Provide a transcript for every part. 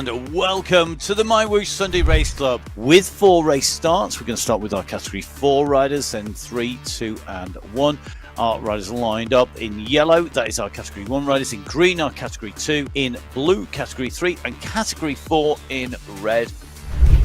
and welcome to the MyWhoosh Sunday Race Club. With 4 race starts, we're going to start with our Category 4 riders, then 3, 2 and 1. Our riders lined up in yellow, that is our Category 1 riders. In green, our Category 2. In blue, Category 3. And Category 4 in red.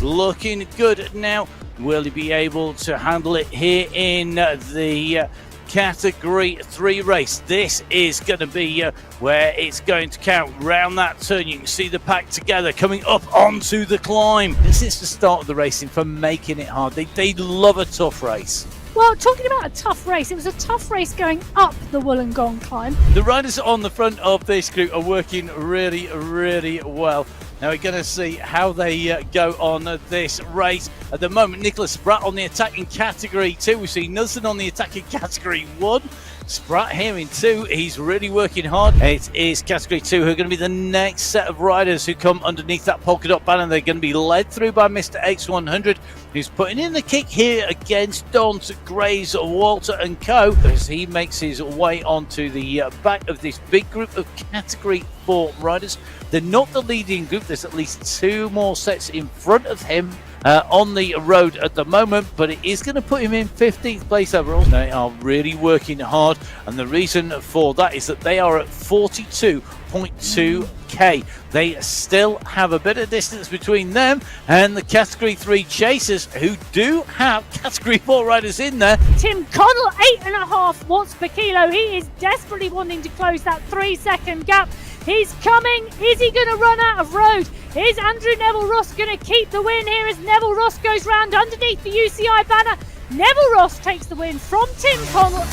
Looking good now. Will he be able to handle it here in the Category 3 race? This is going to be where it's going to count. Round that turn, you can see the pack together coming up onto the climb. This is the start of the racing for making it hard. They love a tough race. Well, talking about a tough race, it was a tough race going up the Wollongong climb. The riders on the front of this group are working really, really well. Now we're going to see how they go on this race. At the moment, Nicholas Spratt on the attack in Category 2. We see Nelson on the attack in Category 1. Spratt here in 2. He's really working hard. It is Category 2 who are going to be the next set of riders who come underneath that polka dot banner. They're going to be led through by Mr. X100, who's putting in the kick here against Daunt, Graves, Walter and Co. as he makes his way onto the back of this big group of Category 4 riders. They're not the leading group. There's at least 2 more sets in front of him on the road at the moment, but it is going to put him in 15th place overall. They are really working hard, and the reason for that is that they are at 42.2k. They still have a bit of distance between them and the Category 3 chasers, who do have Category 4 riders in there. Tim Connell, 8.5 watts per kilo. He is desperately wanting to close that 3-second gap. He's coming. Is he going to run out of road? Is Andrew Neville Ross going to keep the win here as Neville Ross goes round underneath the UCI banner? Neville Ross takes the win from Tim Connell.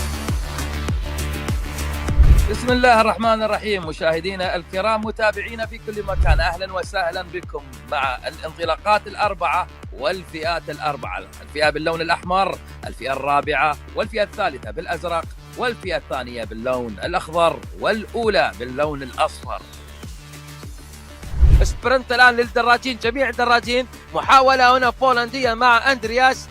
بسم الله الرحمن الرحيم. مشاهدينا الكرام، متابعينا في كل مكان، أهلا وسهلا بكم مع الانطلاقات الأربعة والفئات الأربعة. الفئة باللون الأحمر، الفئة الرابعة والفئة الثالثة بالأزرق، والفئة الثانية باللون الأخضر، والأولى باللون الأصفر. سبرنت الآن للدراجين، جميع الدراجين. محاولة هنا بولندية مع أندرياس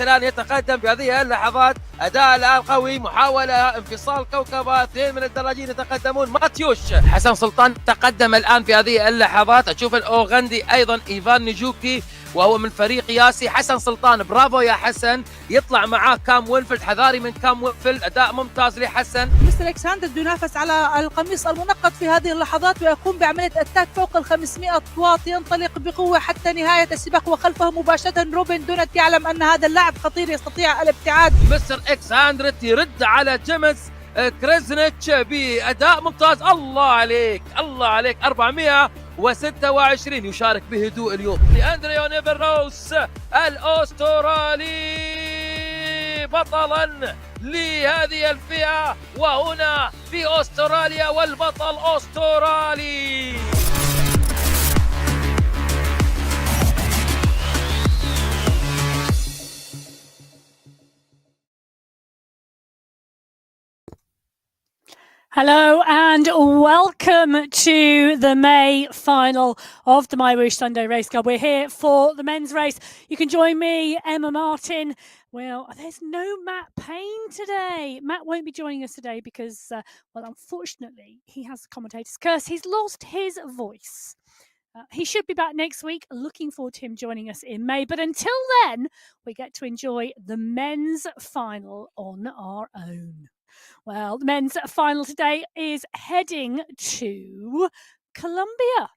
الآن يتقدم في هذه اللحظات. أداء الآن قوي، محاولة انفصال كوكبة، 2 من الدراجين يتقدمون. ماتيوش حسن سلطان تقدم الآن في هذه اللحظات. أشوف الأوغندي أيضا إيفان نيجوكي وهو من فريق ياسي. حسن سلطان، برافو يا حسن. يطلع معاه كام وينفيلد، حذاري من كام وينفيلد. أداء ممتاز لحسن. مستر إكساندر ينافس على القميص المنقط في هذه اللحظات، ويقوم بعملية أتاك فوق 500 واط. ينطلق بقوة حتى نهاية السباق، وخلفه مباشرة روبن دونت. يعلم أن هذا اللاعب خطير، يستطيع الابتعاد. مستر إكساندر يرد على جيمس كريزنيتش بأداء ممتاز. الله عليك، الله عليك. 426 يشارك بهدوء اليوم. أندريو نيفروس الأسترالي بطلا لهذه الفئة، وهنا في أستراليا والبطل أسترالي. Hello and welcome to the May final of the MyWhoosh Sunday Race Club. We're here for the men's race. You can join me, Emma Martin. Well, there's no Matt Payne today. Matt won't be joining us today because, unfortunately, he has the commentator's curse. He's lost his voice. He should be back next week. Looking forward to him joining us in May. But until then, we get to enjoy the men's final on our own. Well, the men's final today is heading to Colombia.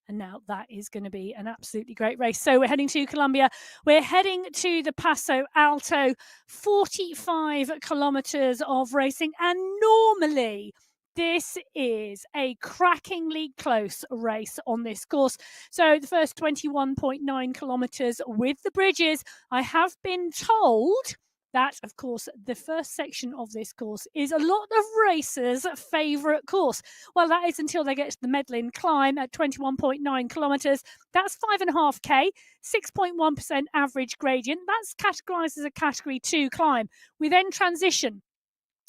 And now that is going to be an absolutely great race. So we're heading to Colombia. We're heading to the Paso Alto, 45 kilometers of racing. And normally this is a crackingly close race on this course. So the first 21.9 kilometers with the bridges, I have been told that, of course, the first section of this course is a lot of racers' favourite course. Well, that is until they get to the Medlin climb at 21.9 kilometres. That's 5.5k, 6.1% average gradient. That's categorised as a Category 2 climb. We then transition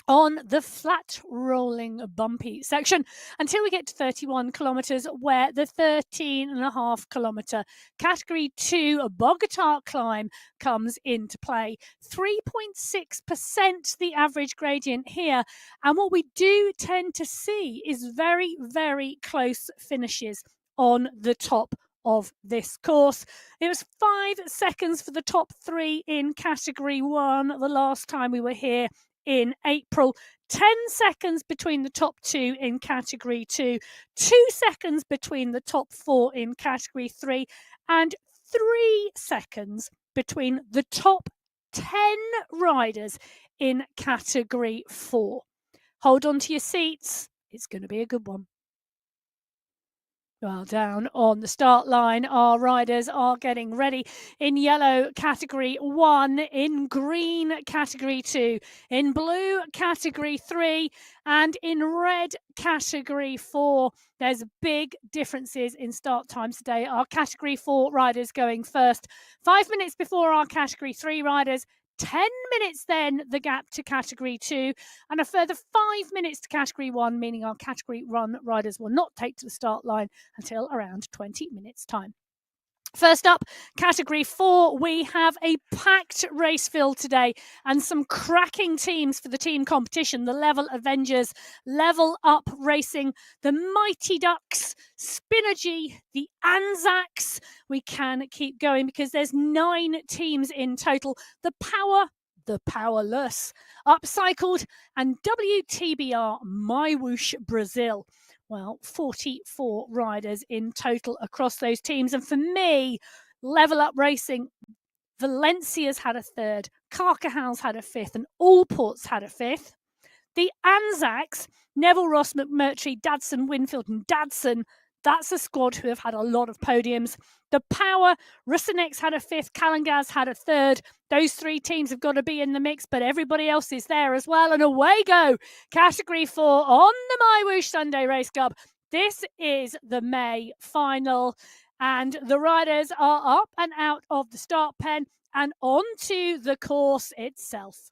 on the flat rolling bumpy section until we get to 31 kilometres, where the 13.5 kilometre Category 2 Bogota climb comes into play. 3.6% the average gradient here, and what we do tend to see is very, very close finishes on the top of this course. It was 5 seconds for the top 3 in category 1 the last time we were here in April. 10 seconds between the top 2 in category 2, 2 seconds between the top 4 in category 3, and 3 seconds between the top 10 riders in category 4. Hold on to your seats. It's going to be a good one. Well, down on the start line, our riders are getting ready. In yellow, category 1, in green, category 2, in blue, category 3, and in red, category 4. There's big differences in start times today. Our category 4 riders going first, 5 minutes before our category 3 riders. 10 minutes then the gap to category 2, and a further 5 minutes to category 1, meaning our category 1 riders will not take to the start line until around 20 minutes time. First up, category 4, we have a packed race field today and some cracking teams for the team competition. The Level Avengers, Level Up Racing, the Mighty Ducks, Spinergy, the Anzacs. We can keep going because there's 9 teams in total. The Power, the Powerless, Upcycled, and WTBR MyWhoosh Brazil. Well, 44 riders in total across those teams. And for me, Level Up Racing, Valencia's had a 3rd, Carcahal's had a 5th, and Allport's had a 5th. The Anzacs, Neville, Ross, McMurtry, Dadson, Winfield, and Dadson, that's a squad who have had a lot of podiums. The Power, Russinex had a 5th, Calangaz had a 3rd. Those 3 teams have got to be in the mix, but everybody else is there as well. And away go, category 4 on the MyWhoosh Sunday Race Club. This is the May final, and the riders are up and out of the start pen and onto the course itself.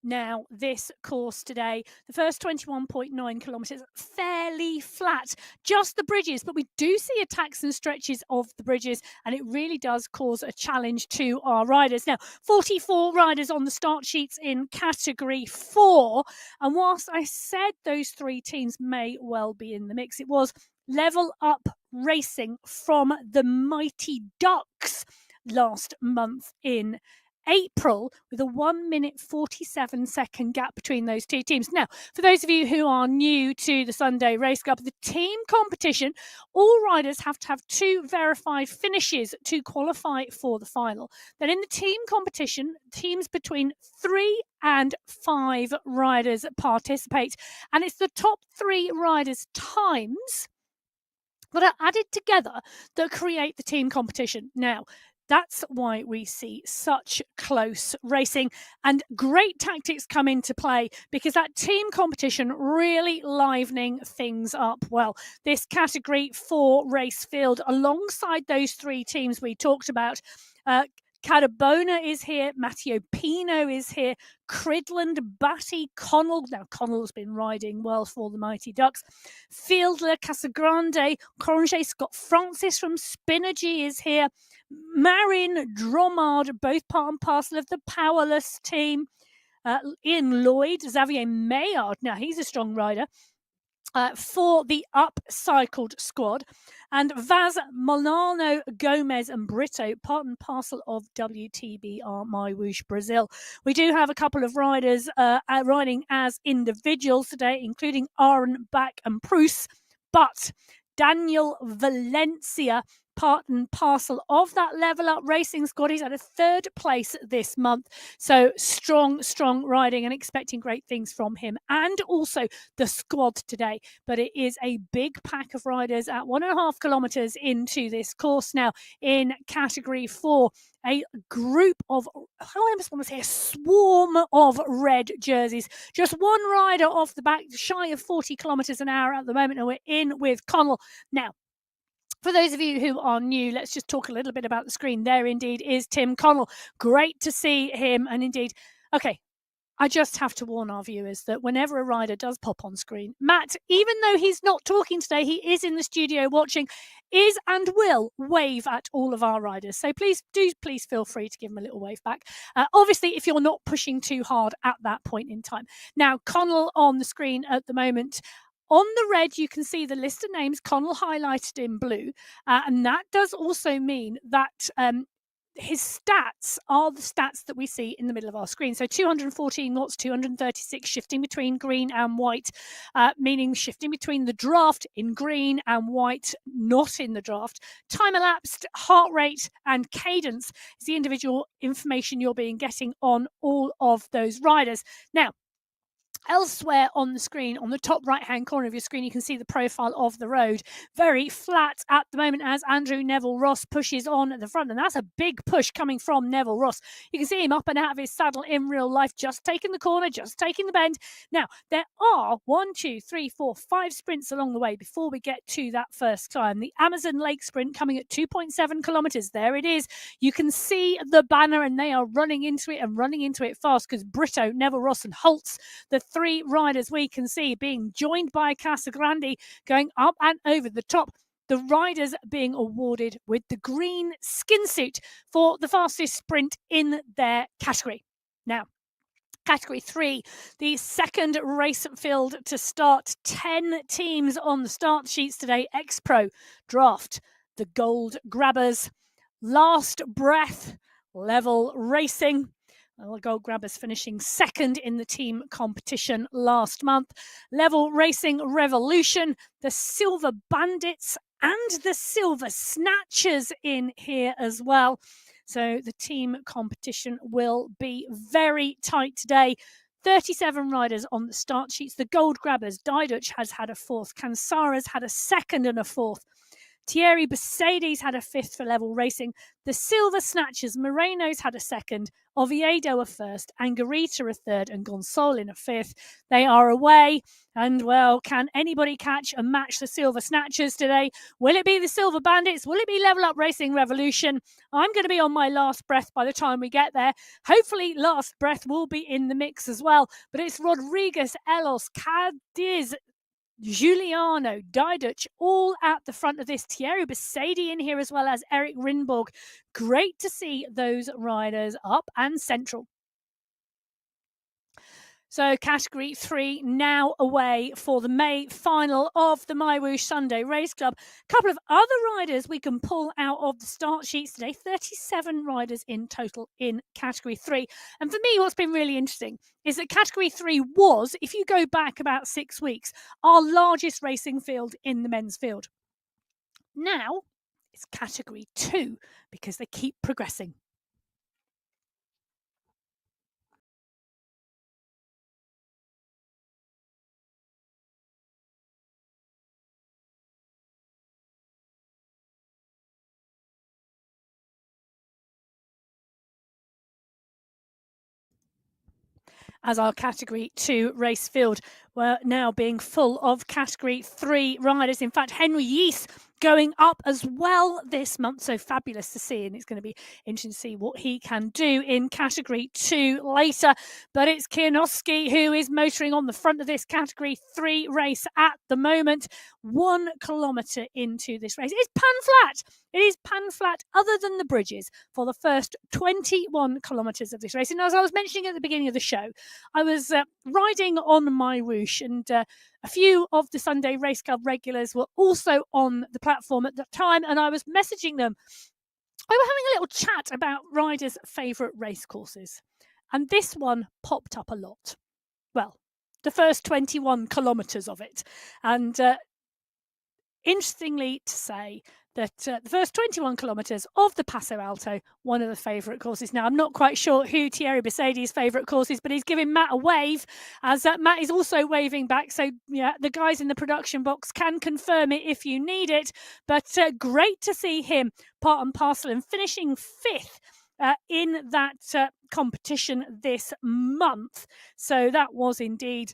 Now, this course today, the first 21.9 kilometres, fairly flat, just the bridges, but we do see attacks and stretches of the bridges, and it really does cause a challenge to our riders. Now, 44 riders on the start sheets in category 4, and whilst I said those 3 teams may well be in the mix, it was Level Up Racing from the Mighty Ducks last month in April, with a 1 minute 47 second gap between those 2 teams. Now, for those of you who are new to the Sunday Race Club, the team competition, all riders have to have 2 verified finishes to qualify for the final. Then in the team competition, teams between 3 and 5 riders participate, and it's the top 3 riders' times that are added together that create the team competition. Now, that's why we see such close racing, and great tactics come into play because that team competition really livening things up. Well, this category 4 race field alongside those 3 teams we talked about, Cadabona is here, Matteo Pino is here, Cridland, Batty, Connell. Now, Connell's been riding well for the Mighty Ducks. Fielder, Casagrande, Cronje, Scott Francis from Spinergy is here. Marin, Dromard, both part and parcel of the Powerless team. Ian Lloyd, Xavier Maillard. Now, he's a strong rider. For the upcycled squad, and Vaz, Molano, Gomez and Brito, part and parcel of WTBR MyWhoosh Brazil. We do have a couple of riders riding as individuals today, including Aaron Back and Bruce, but Daniel Valencia, part and parcel of that Level Up Racing squad. He's at a 3rd place this month. So strong riding, and expecting great things from him and also the squad today. But it is a big pack of riders at 1.5 kilometres into this course now in category 4. A group of, I almost want to say a swarm of red jerseys. Just one rider off the back, shy of 40 kilometres an hour at the moment, and we're in with Connell. Now, for those of you who are new, let's just talk a little bit about the screen. There indeed is Tim Connell. Great to see him. And indeed, okay, I just have to warn our viewers that whenever a rider does pop on screen, Matt, even though he's not talking today, he is in the studio watching, is and will wave at all of our riders. So please feel free to give him a little wave back. Obviously, if you're not pushing too hard at that point in time. Now, Connell on the screen at the moment. On the red, you can see the list of names, Connell highlighted in blue, and that does also mean that his stats are the stats that we see in the middle of our screen. So 214 knots, 236, shifting between green and white, meaning shifting between the draft in green and white, not in the draft. Time elapsed, heart rate, and cadence is the individual information you're getting on all of those riders. Now, elsewhere on the screen, on the top right-hand corner of your screen, you can see the profile of the road. Very flat at the moment as Andrew Neville Ross pushes on at the front. And that's a big push coming from Neville Ross. You can see him up and out of his saddle in real life, just taking the corner, just taking the bend. Now, there are 1, 2, 3, 4, 5 sprints along the way before we get to that first climb. The Amazon Lake Sprint coming at 2.7 kilometres. There it is. You can see the banner and they are running into it and running into it fast because Brito, Neville Ross and Holtz, the 3 riders we can see being joined by Casagrande going up and over the top. The riders being awarded with the green skin suit for the fastest sprint in their category. Now, Category 3, the second race field to start. 10 teams on the start sheets today. X-Pro, Draft, the Gold Grabbers, Last Breath, Level Racing. The Gold Grabbers finishing second in the team competition last month. Level Racing Revolution, the Silver Bandits, and the Silver Snatchers in here as well. So the team competition will be very tight today. 37 riders on the start sheets. The Gold Grabbers, Diduch has had a 4th. Kansara's had a 2nd and a 4th. Thierry Mercedes had a 5th for Level Racing. The Silver Snatchers, Moreno's had a 2nd, Oviedo a 1st, Angarita a 3rd, and Gonsolin a 5th. They are away, and well, can anybody catch and match the Silver Snatchers today? Will it be the Silver Bandits? Will it be Level Up Racing Revolution? I'm going to be on my last breath by the time we get there. Hopefully, Last Breath will be in the mix as well, but it's Rodriguez, Elos, Cadiz, Giuliano, Diduch, all at the front of this. Thierry Besady in here as well as Eric Rinborg. Great to see those riders up and central. So Category 3 now away for the May final of the MyWhoosh Sunday Race Club. A couple of other riders we can pull out of the start sheets today. 37 riders in total in Category 3. And for me, what's been really interesting is that Category 3 was, if you go back about 6 weeks, our largest racing field in the men's field. Now it's Category 2 because they keep progressing. As our Category 2 race field, we're now being full of Category 3 riders. In fact, Henry Yeast going up as well this month. So fabulous to see. And it's going to be interesting to see what he can do in Category 2 later. But it's Kianowski who is motoring on the front of this Category 3 race at the moment. 1 kilometre into this race. It's pan flat. It is pan flat other than the bridges for the first 21 kilometres of this race. And as I was mentioning at the beginning of the show, I was riding on MyWhoosh, and a few of the Sunday Race Club regulars were also on the platform at that time, and I was messaging them. I was having a little chat about riders' favourite race courses, and this one popped up a lot. Well, the first 21 kilometres of it. And interestingly to say that the first 21 kilometres of the Paso Alto, one of the favourite courses. Now, I'm not quite sure who Thierry Besadi's favourite course is, but he's giving Matt a wave, as Matt is also waving back. So, yeah, the guys in the production box can confirm it if you need it. But great to see him part and parcel and finishing 5th in that competition this month. So that was indeed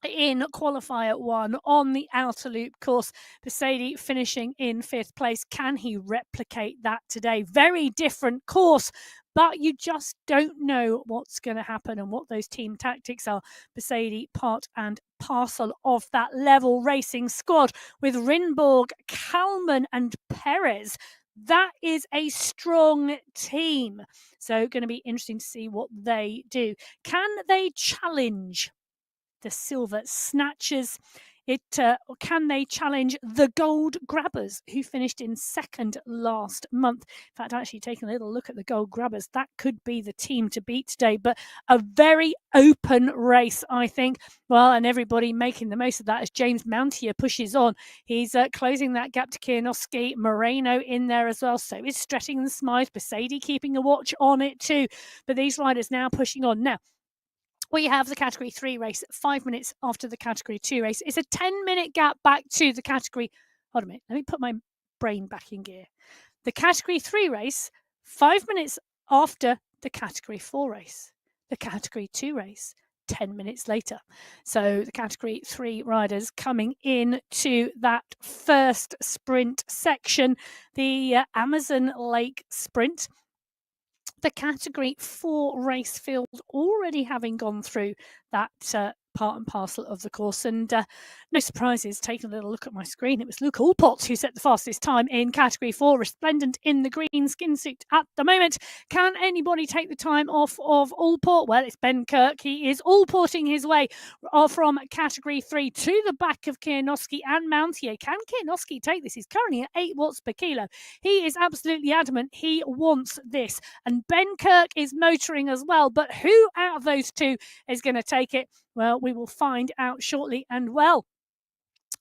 in qualifier 1 on the outer loop course. Besadi finishing in 5th place. Can he replicate that today? Very different course, but you just don't know what's going to happen and what those team tactics are. Besadi part and parcel of that Level Racing squad with Rinborg, Kalman and Perez. That is a strong team. So going to be interesting to see what they do. Can they challenge the Silver Snatchers? Can they challenge the Gold Grabbers, who finished in second last month? In fact, actually taking a little look at the Gold Grabbers, that could be the team to beat today. But a very open race, I think. Well, and everybody making the most of that as James Mountier pushes on. He's closing that gap to Kiernowski. Moreno in there as well. So is Stretting and Smythe. Besaidi keeping a watch on it too. But these riders now pushing on. Now, we have the Category 3 race 5 minutes after the Category 2 race. It's a 10-minute gap back to the Category... Hold a minute. Let me put my brain back in gear. The Category 3 race 5 minutes after the Category 4 race. The Category 2 race 10 minutes later. So the Category 3 riders coming in to that first sprint section, the Amazon Lake Sprint. The Category 4 race field already having gone through that part and parcel of the course, and no surprises. Taking a little look at my screen, it was Luke Allport who set the fastest time in Category 4, resplendent in the green skin suit at the moment. Can anybody take the time off of Allport? Well, it's Ben Kirk. He is Allporting his way from Category 3 to the back of Kiernowski and Mountier. Can Kiernowski take this? He's currently at 8 watts per kilo. He is absolutely adamant he wants this, and Ben Kirk is motoring as well, but who out of those two is going to take it? Well, we will find out shortly. And well,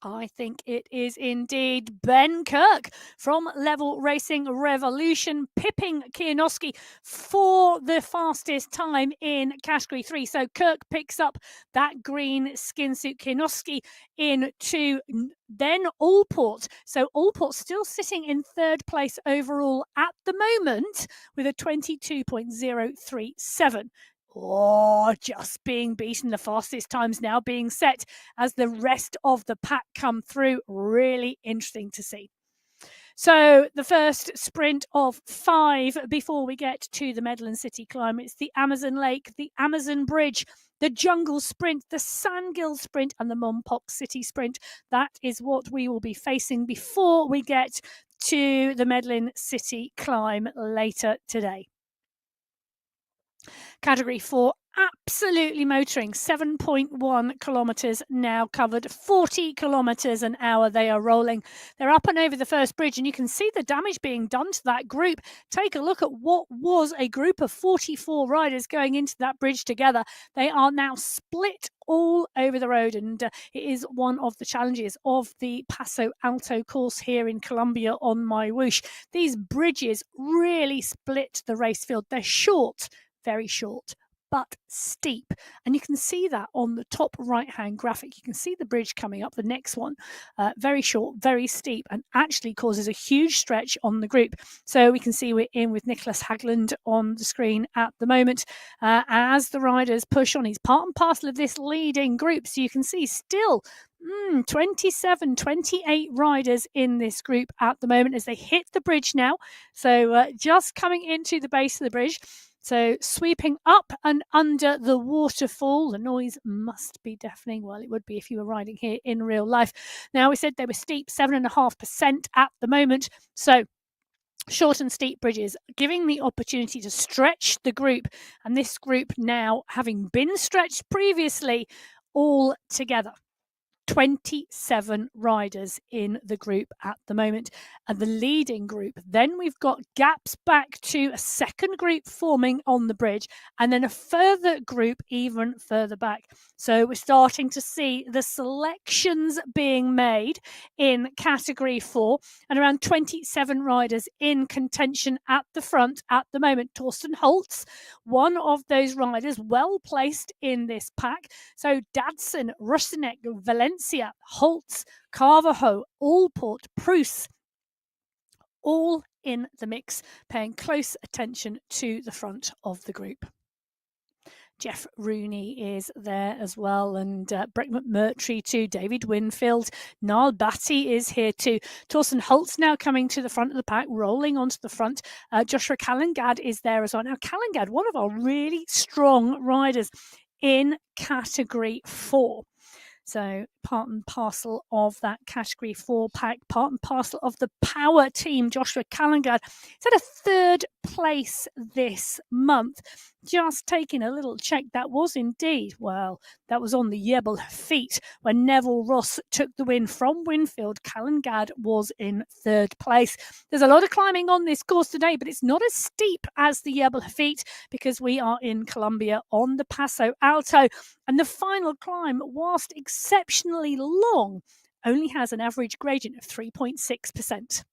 I think it is indeed Ben Kirk from Level Racing Revolution, pipping Kiernowski for the fastest time in Category 3. So Kirk picks up that green skin suit. Kiernowski into then Allport. So Allport still sitting in third place overall at the moment with a 22.037. Oh, just being beaten. The fastest times now being set as the rest of the pack come through. Really interesting to see. So the first sprint of 5 before we get to the Medlin City Climb. It's the Amazon Lake, the Amazon Bridge, the Jungle Sprint, the Sandgill Sprint, and the Monpok City Sprint. That is what we will be facing before we get to the Medlin City Climb later today. Category 4, absolutely motoring. 7.1 kilometres now covered. 40 kilometres an hour they are rolling. They're up and over the first bridge, and you can see the damage being done to that group. Take a look at what was a group of 44 riders going into that bridge together. They are now split all over the road, and it is one of the challenges of the Paso Alto course here in Colombia on MyWhoosh. These bridges really split the race field. They're short, very short, but steep. And you can see that on the top right-hand graphic. You can see the bridge coming up, the next one. Very short, very steep, and actually causes a huge stretch on the group. So we can see we're in with Nicholas Hagland on the screen at the moment. As the riders push on, he's part and parcel of this leading group. So you can see still 27, 28 riders in this group at the moment as they hit the bridge now. So just coming into the base of the bridge. So sweeping up and under the waterfall. The noise must be deafening. Well, it would be if you were riding here in real life. Now, we said they were steep, 7.5% at the moment. So short and steep bridges, giving the opportunity to stretch the group. And this group now, having been stretched previously, all together. 27 riders in the group at the moment, and the leading group. Then we've got gaps back to a second group forming on the bridge, and then a further group even further back. So we're starting to see the selections being made in Category 4, and around 27 riders in contention at the front at the moment. Torsten Holtz, one of those riders, well placed in this pack. So Dadson, Rusinek, Valencia, Holtz, Carvajo, Allport, Pruss, all in the mix, paying close attention to the front of the group. Jeff Rooney is there as well, and Breck McMurtry too. David Winfield, Niall Batty is here too. Torsten Holtz now coming to the front of the pack, rolling onto the front. Joshua Callangad is there as well. Now, Callangad, one of our really strong riders in Category 4. So part and parcel of that Category 4 pack, part and parcel of the power team, Joshua Callangard. He's had a third place this month. Just taking a little check, that was indeed, well, that was on the Yebel feet when Neville Ross took the win from Winfield. Callangard was in third place. There's a lot of climbing on this course today, but it's not as steep as the Yebel feet because we are in Colombia on the Paso Alto. And the final climb, whilst exceptionally long, only has an average gradient of 3.6%.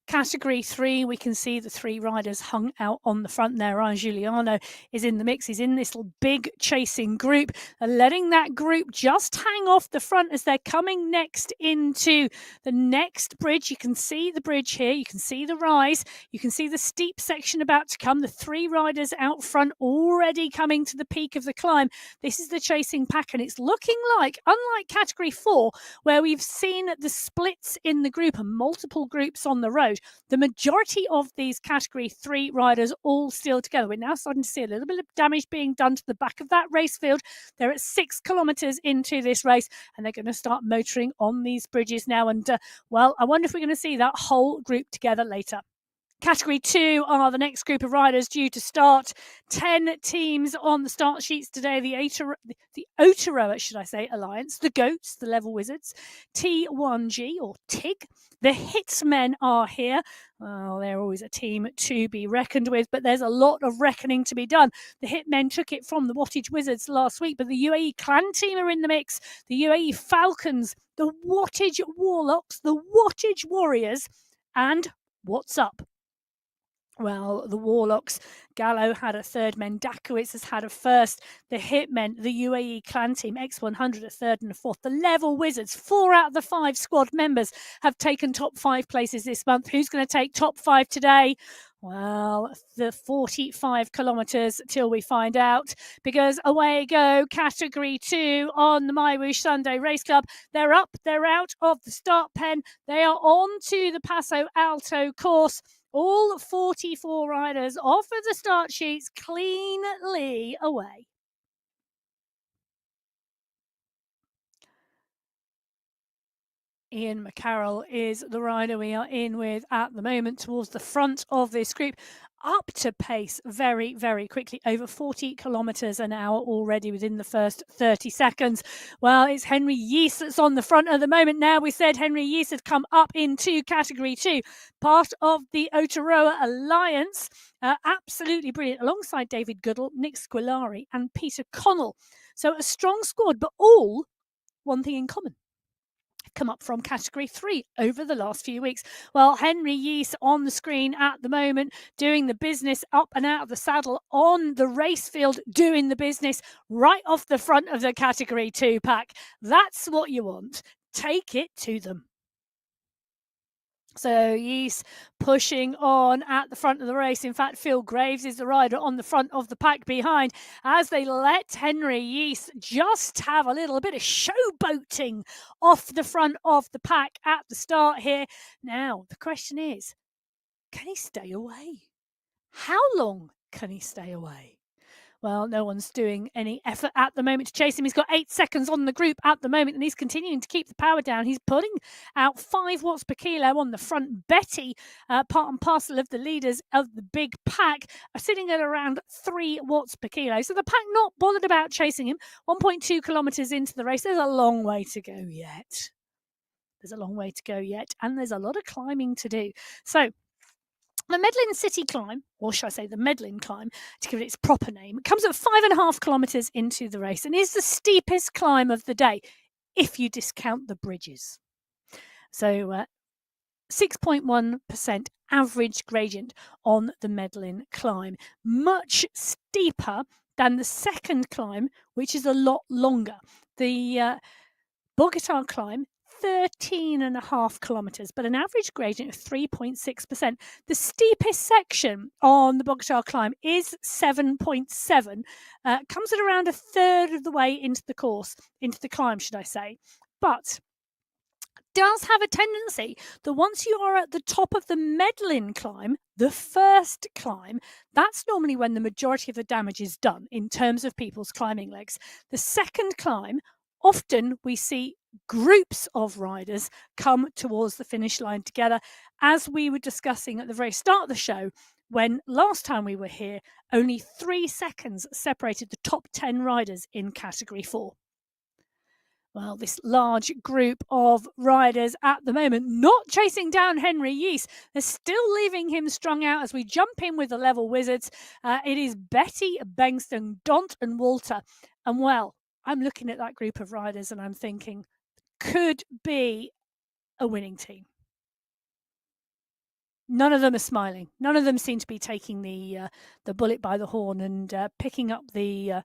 Category 3, we can see the three riders hung out on the front there. Ryan Giuliano is in the mix. He's in this little big chasing group, letting that group just hang off the front as they're coming next into the next bridge. You can see the bridge here. You can see the rise. You can see the steep section about to come. The three riders out front already coming to the peak of the climb. This is the chasing pack, and it's looking like, unlike Category 4, where we've seen the splits in the group and multiple groups on the road, the majority of these Category 3 riders all still together. We're now starting to see a little bit of damage being done to the back of that race field. They're at 6 kilometres into this race, and they're going to start motoring on these bridges now. And, well, I wonder if we're going to see that whole group together later. Category 2 are the next group of riders due to start. 10 teams on the start sheets today. The Aotearoa, should I say, Alliance, the Goats, the Level Wizards, T1G or TIG. The Hitmen are here. Well, they're always a team to be reckoned with, but there's a lot of reckoning to be done. The Hitmen took it from the Wattage Wizards last week, but the UAE Clan team are in the mix. The UAE Falcons, the Wattage Warlocks, the Wattage Warriors, and what's up? Well, the Warlocks, Gallo had a third, Mendakowicz has had a first, the Hitmen, the UAE Clan team, X100 a third and a fourth. The Level Wizards, 4 out of the 5 squad members have taken top 5 places this month. Who's going to take top 5 today? Well, the 45 kilometres till we find out, because away go Category 2 on the MyWhoosh Sunday Race Club. They're up, they're out of the start pen. They are on to the Paso Alto course. All 44 riders off of the start sheets cleanly away. Ian McCarroll is the rider we are in with at the moment towards the front of this group. Up to pace very, very quickly, over 40 kilometres an hour already within the first 30 seconds. Well, it's Henry Yeast that's on the front at the moment now. We said Henry Yeast had come up into Category 2, part of the Aotearoa Alliance. Absolutely brilliant, alongside David Goodall, Nick Squilari and Peter Connell. So a strong squad, but all one thing in common. Come up from Category 3 over the last few weeks. Well, Henry Yeast on the screen at the moment, doing the business up and out of the saddle on the race field, doing the business right off the front of the Category 2 pack. That's what you want. Take it to them. So Yeast pushing on at the front of the race. In fact, Phil Graves is the rider on the front of the pack behind as they let Henry Yeast just have a little bit of showboating off the front of the pack at the start here. Now, the question is, can he stay away? How long can he stay away? Well, no one's doing any effort at the moment to chase him. He's got 8 seconds on the group at the moment, and he's continuing to keep the power down. He's putting out 5 watts per kilo on the front. Betty, part and parcel of the leaders of the big pack, are sitting at around 3 watts per kilo. So the pack not bothered about chasing him. 1.2 kilometres into the race. There's a long way to go yet. And there's a lot of climbing to do. So the Medlin City climb, or shall I say the Medlin climb, to give it its proper name, comes at 5.5 kilometres into the race and is the steepest climb of the day, if you discount the bridges. So 6.1% average gradient on the Medlin climb, much steeper than the second climb, which is a lot longer. The Bogota climb, 13.5 kilometres, but an average gradient of 3.6%. The steepest section on the Bogota climb is 7.7, comes at around a third of the way into the course, into the climb, should I say. But does have a tendency that once you are at the top of the Medlin climb, the first climb, that's normally when the majority of the damage is done in terms of people's climbing legs. The second climb, often we see groups of riders come towards the finish line together, as we were discussing at the very start of the show, when last time we were here, only 3 seconds separated the top 10 riders in Category 4. Well, this large group of riders at the moment not chasing down Henry Yeast. They're still leaving him strung out as we jump in with the level wizards. It is Betty, Bengston, Daunt and Walter. And well, I'm looking at that group of riders and I'm thinking, could be a winning team. None of them are smiling. None of them seem to be taking the bullet by the horn and picking up the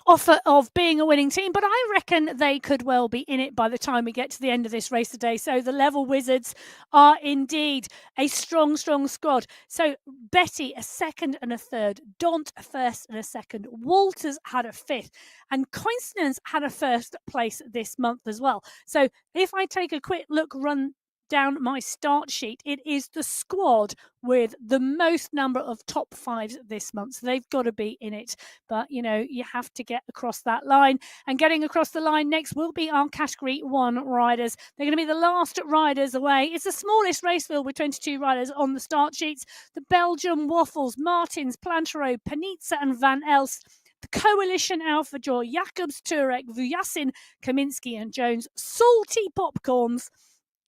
offer of being a winning team, but I reckon they could well be in it by the time we get to the end of this race today. So the level wizards are indeed a strong, strong squad. So Betty, a second and a third. Daunt, a first and a second. Walters had a fifth. And Coincidence had a first place this month as well. So if I take a quick run down my start sheet, it is the squad with the most number of top fives this month. So they've got to be in it. But, you know, you have to get across that line. And getting across the line next will be our Category 1 riders. They're going to be the last riders away. It's the smallest race field with 22 riders on the start sheets. The Belgium Waffles, Martins, Plantereau, Panizza and Van Elst. The Coalition Alpha Jaw, Jacobs, Turek, Vujasin, Kaminski and Jones. Salty Popcorns,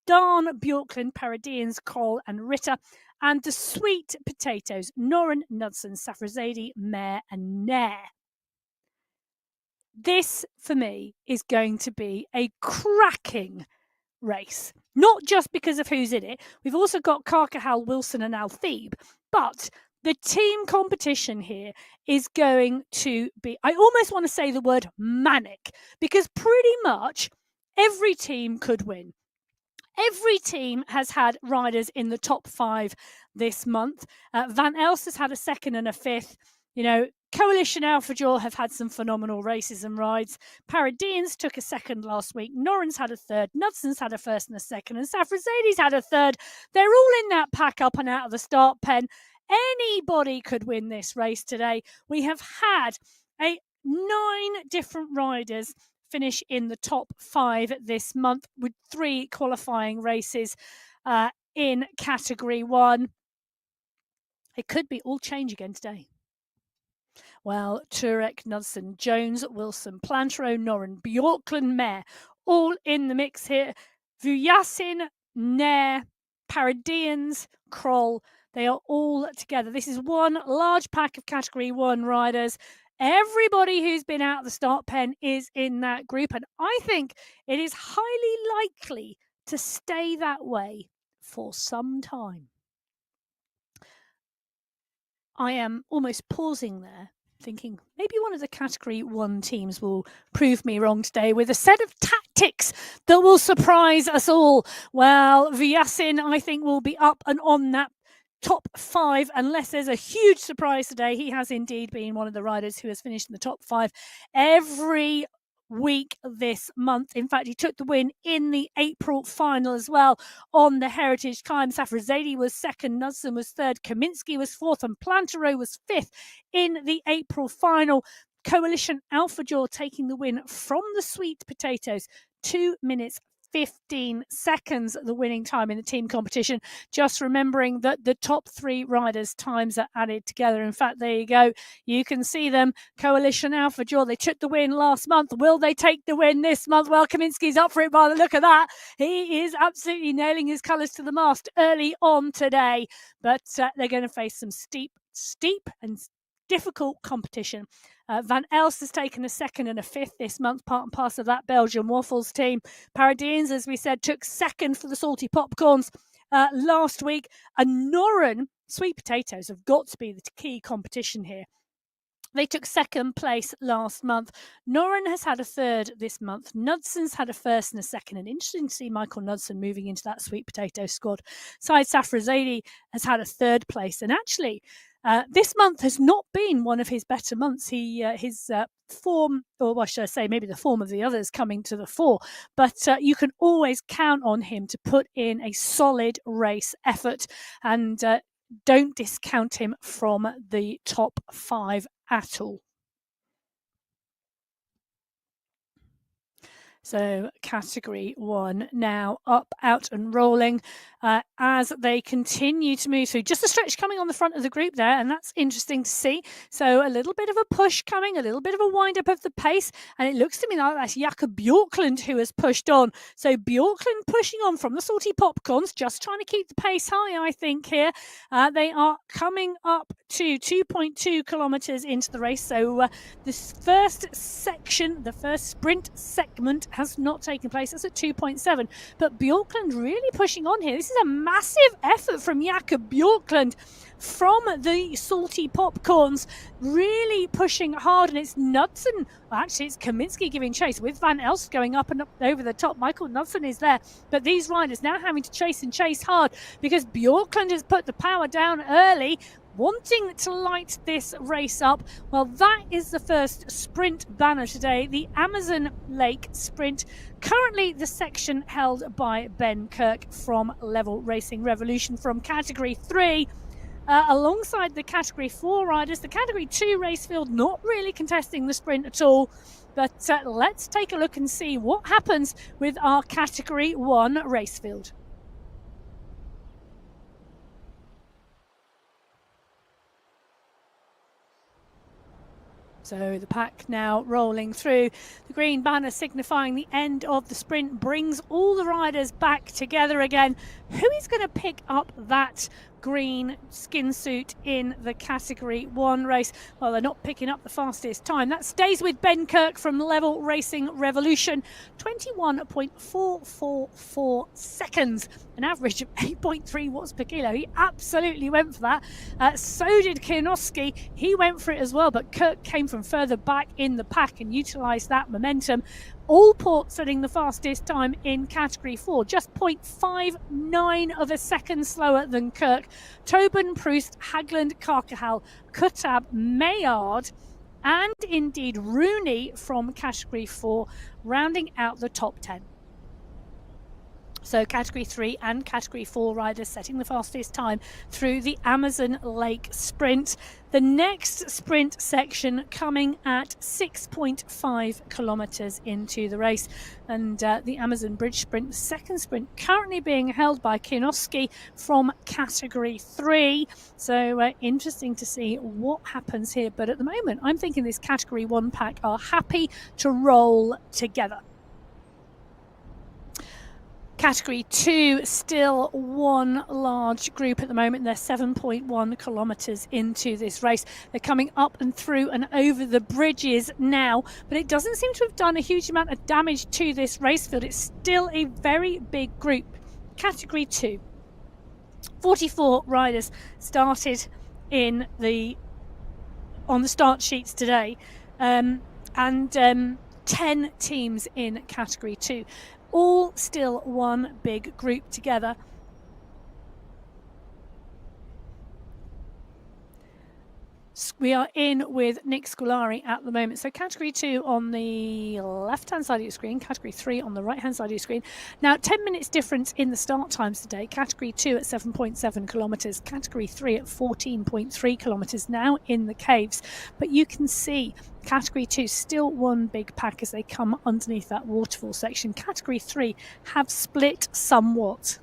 Darn, Bjorklund, Paradians, Kroll and Ritter, and the Sweet Potatoes, Noren, Knudsen, Safrazadi, Mare and Nair. This, for me, is going to be a cracking race. Not just because of who's in it. We've also got Carcahal, Wilson and Al Thebe, but the team competition here is going to be, I almost want to say the word manic, because pretty much every team could win. Every team has had riders in the top 5 this month. Van Elst has had a second and a fifth. You know, Coalition Alpha Jaw have had some phenomenal races and rides. Paradians took a second last week. Noren's had a third. Knudsen's had a first and a second. And Safrazadi's had a third. They're all in that pack up and out of the start pen. Anybody could win this race today. We have had 9 different riders finish in the top 5 this month with 3 qualifying races in Category 1. It could be all change again today. Well, Turek, Knudsen, Jones, Wilson, Plantereau, Noren, Bjorklund, Mare, all in the mix here. Vujasin, Nair, Paradians, Kroll, they are all together. This is one large pack of Category 1 riders. Everybody who's been out of the start pen is in that group, and I think it is highly likely to stay that way for some time. I am almost pausing there, thinking maybe one of the Category 1 teams will prove me wrong today with a set of tactics that will surprise us all. Well, Vujasin, I think, will be up and on that top 5 unless there's a huge surprise today. He has indeed been one of the riders who has finished in the top 5 every week this month. In fact, he took the win in the April final as well on the Heritage Climb. Safrazadi was second, Knudsen was third, Kaminski was fourth, and Plantereau was fifth in the April final. Coalition Alpha Jaw taking the win from the Sweet Potatoes, 2 minutes 15 seconds, the winning time in the team competition. Just remembering that the top 3 riders' times are added together. In fact, there you go. You can see them. Coalition Alpha Jaw, they took the win last month. Will they take the win this month? Well, Kaminski's up for it by the look of that. He is absolutely nailing his colours to the mast early on today. But they're going to face some steep and difficult competition. Van Elst has taken a second and a fifth this month, part and parcel of that Belgian Waffles team. Paradians, as we said, took second for the Salty Popcorns last week. And Noren, Sweet Potatoes, have got to be the key competition here. They took second place last month. Noren has had a third this month. Knudsen's had a first and a second. And interesting to see Michael Knudsen moving into that Sweet Potato squad. Syed Safrazadi has had a third place. And actually, this month has not been one of his better months. His form, or what should I say, maybe the form of the others coming to the fore, but you can always count on him to put in a solid race effort, and don't discount him from the top 5 at all. So category 1 now up, out and rolling as they continue to move through. Just a stretch coming on the front of the group there, and that's interesting to see. So a little bit of a push coming, a little bit of a wind up of the pace, and it looks to me like that's Jakob Bjorklund who has pushed on. So Bjorklund pushing on from the salty popcorns, just trying to keep the pace high, I think, here. They are coming up to 2.2 kilometres into the race. So this first section, the first sprint segment, has not taken place. That's at 2.7. But Bjorklund really pushing on here. This is a massive effort from Jakob Bjorklund from the salty popcorns, really pushing hard. And it's Knudsen, well, actually it's Kaminski giving chase with Van Elst going up and up over the top. Michael Knudsen is there, but these riders now having to chase and chase hard because Bjorklund has put the power down early, wanting to light this race up. Well, that is the first sprint banner today, the Amazon Lake Sprint. Currently the section held by Ben Kirk from Level Racing Revolution from Category 3. Alongside the Category 4 riders, the Category 2 race field not really contesting the sprint at all. But let's take a look and see what happens with our Category 1 race field. So the pack now rolling through. The green banner signifying the end of the sprint brings all the riders back together again. Who is going to pick up that green skin suit in the Category 1 race? Well, they're not picking up the fastest time. That stays with Ben Kirk from Level Racing Revolution. 21.444 seconds. An average of 8.3 watts per kilo. He absolutely went for that. So did Kienoski. He went for it as well, but Kirk came from further back in the pack and utilised that momentum. Allport setting the fastest time in Category 4, just 0.59 of a second slower than Kirk. Tobin, Proust, Hagland, Carcahal, Kutab, Maillard, and indeed Rooney from Category 4, rounding out the top 10. So Category 3 and Category 4 riders setting the fastest time through the Amazon Lake Sprint. The next sprint section coming at 6.5 kilometres into the race. And the Amazon Bridge Sprint, the second sprint, currently being held by Kienoski from Category 3. So interesting to see what happens here. But at the moment, I'm thinking this Category 1 pack are happy to roll together. Category 2, still one large group at the moment. They're 7.1 kilometres into this race. They're coming up and through and over the bridges now, but it doesn't seem to have done a huge amount of damage to this race field. It's still a very big group. Category 2, 44 riders started on the start sheets today, and 10 teams in Category 2. All still one big group together. We are in with Nick Scolari at the moment. So Category 2 on the left-hand side of your screen, Category 3 on the right-hand side of your screen. Now, 10 minutes difference in the start times today. Category 2 at 7.7 kilometres, Category 3 at 14.3 kilometres, now in the caves. But you can see Category 2 still one big pack as they come underneath that waterfall section. Category 3 have split somewhat.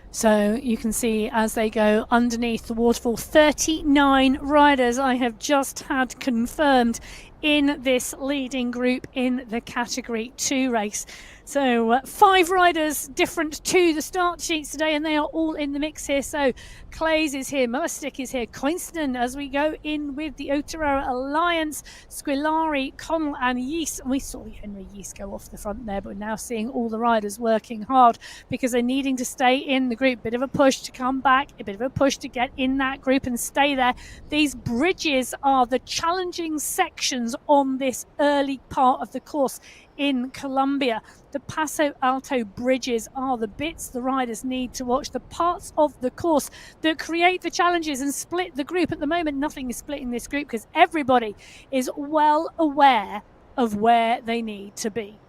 So you can see as they go underneath the waterfall, 39 riders I have just had confirmed in this leading group in the Category 2 race. So 5 riders different to the start sheets today, and they are all in the mix here. So Clays is here, Mullistick is here, Coinston as we go in with the Otero Alliance, Squilari, Connell and Yeast. And we saw Henry Yeast go off the front there, but we're now seeing all the riders working hard because they're needing to stay in the group. Bit of a push to come back, a bit of a push to get in that group and stay there. These bridges are the challenging sections sections on this early part of the course in Colombia. The Paso Alto bridges are the bits the riders need to watch, the parts of the course that create the challenges and split the group. At the moment, nothing is splitting this group because everybody is well aware of where they need to be.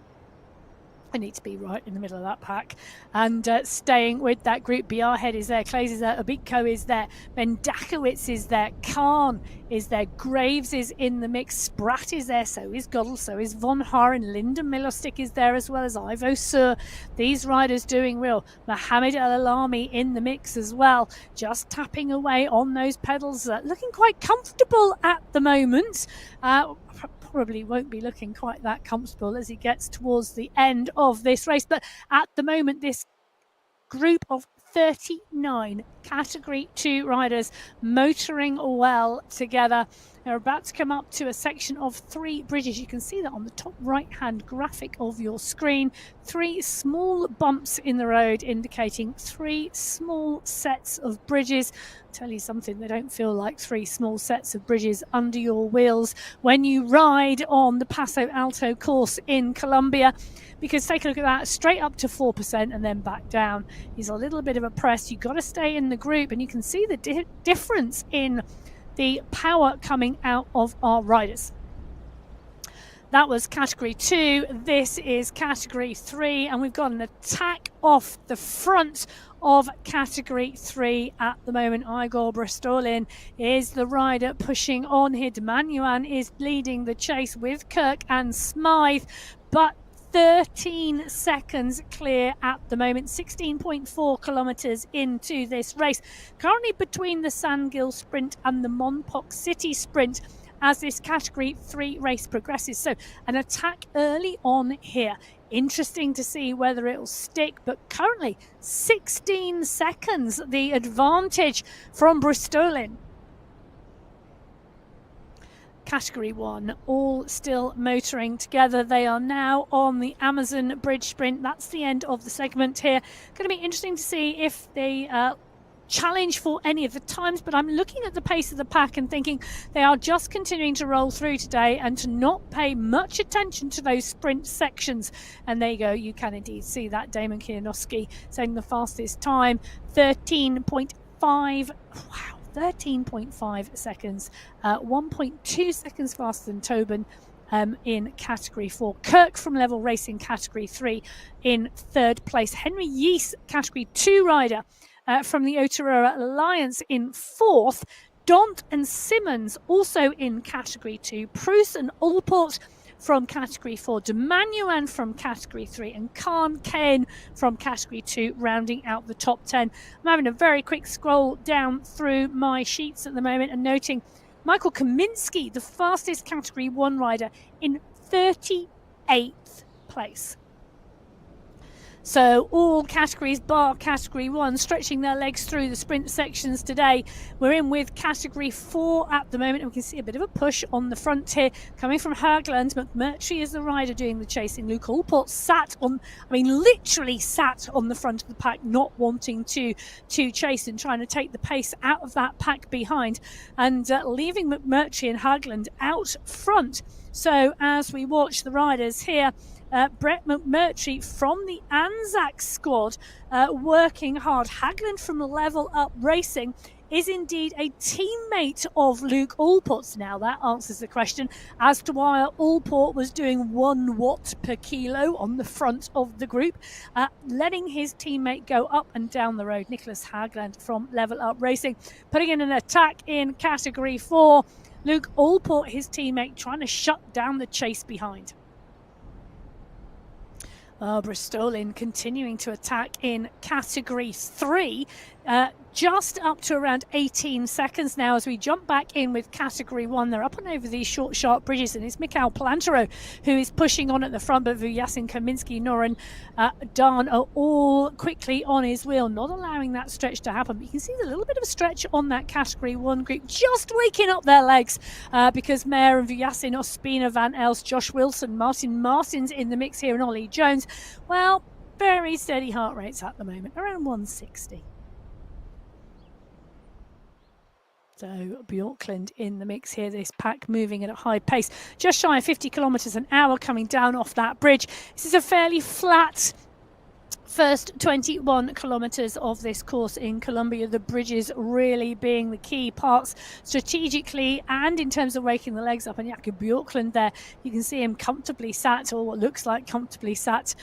I need to be right in the middle of that pack and staying with that group. Biarhead is there, Clays is there, Abitko is there, Bendakowitz is there, Khan is there, Graves is in the mix, Spratt is there, so is Goddell, so is Von Haren, Linda Milostic is there as well as Ivo Sur. These riders doing real. Mohamed El Alami in the mix as well, just tapping away on those pedals, looking quite comfortable at the moment. Probably won't be looking quite that comfortable as he gets towards the end of this race, but at the moment this group of 39 category 2 riders motoring well together. They're about to come up to a section of 3 bridges. You can see that on the top right hand graphic of your screen. 3 small bumps in the road indicating 3 small sets of bridges. I'll tell you something, they don't feel like 3 small sets of bridges under your wheels when you ride on the Paso Alto course in Colombia, because take a look at that, straight up to 4% and then back down is a little bit of a press. You've got to stay in the group, and you can see the difference in the power coming out of our riders. That was category 2. This is category 3, and we've got an attack off the front of category 3 at the moment. Igor Bristolin is the rider pushing on here. Manuan is leading the chase with Kirk and Smythe, but 13 seconds clear at the moment, 16.4 kilometres into this race. Currently between the Sandgill Sprint and the Monpok City Sprint as this category 3 race progresses. So an attack early on here. Interesting to see whether it'll stick, but currently 16 seconds the advantage from Bristolin. Category 1, all still motoring together. They are now on the Amazon Bridge Sprint. That's the end of the segment here. Going to be interesting to see if they challenge for any of the times, but I'm looking at the pace of the pack and thinking they are just continuing to roll through today and to not pay much attention to those sprint sections. And there you go, you can indeed see that. Damon Kianowski saying the fastest time, 13.5. Wow. 13.5 seconds, 1.2 seconds faster than Tobin in category 4. Kirk from Level Racing category 3 in 3rd place. Henry Yeast, category 2 rider from the Oteroa Alliance in 4th. Dont and Simmons also in category 2. Pruce and Allport from category 4, Demanuan from category 3, and Khan Kane from category 2 rounding out the top 10. I'm having a very quick scroll down through my sheets at the moment and noting Michael Kaminsky, the fastest category 1 rider, in 38th place. So all categories bar category 1 stretching their legs through the sprint sections today. We're in with category 4 at the moment, and we can see a bit of a push on the front here coming from Hagland. McMurtry is the rider doing the chasing. Luke Allport literally sat on the front of the pack, not wanting to chase and trying to take the pace out of that pack behind, and leaving McMurtry and Hagland out front. So as we watch the riders here, Brett McMurtry from the Anzac squad working hard. Hagland from Level Up Racing is indeed a teammate of Luke Allport's. Now that answers the question as to why Allport was doing 1 watt per kilo on the front of the group, letting his teammate go up and down the road. Nicholas Hagland from Level Up Racing putting in an attack in category 4. Luke Allport, his teammate, trying to shut down the chase behind. Bristolin continuing to attack in category 3, just up to around 18 seconds now as we jump back in with category 1. They're up and over these short, sharp bridges, and it's Mikhail Palantaro who is pushing on at the front, but Vuyasin, Kaminsky, Noran, Dan are all quickly on his wheel, not allowing that stretch to happen. But you can see a little bit of a stretch on that category 1 group, just waking up their legs because Mayer and Vuyasin, Ospina, Van Els, Josh Wilson, Martin Martins in the mix here, and Ollie Jones. Well, very steady heart rates at the moment, around 160. So Bjorkland in the mix here, this pack moving at a high pace, just shy of 50 kilometres an hour coming down off that bridge. This is a fairly flat first 21 kilometres of this course in Colombia, the bridges really being the key parts strategically and in terms of waking the legs up. And Jakob Bjorkland there, you can see him comfortably sat, or what looks like comfortably sat,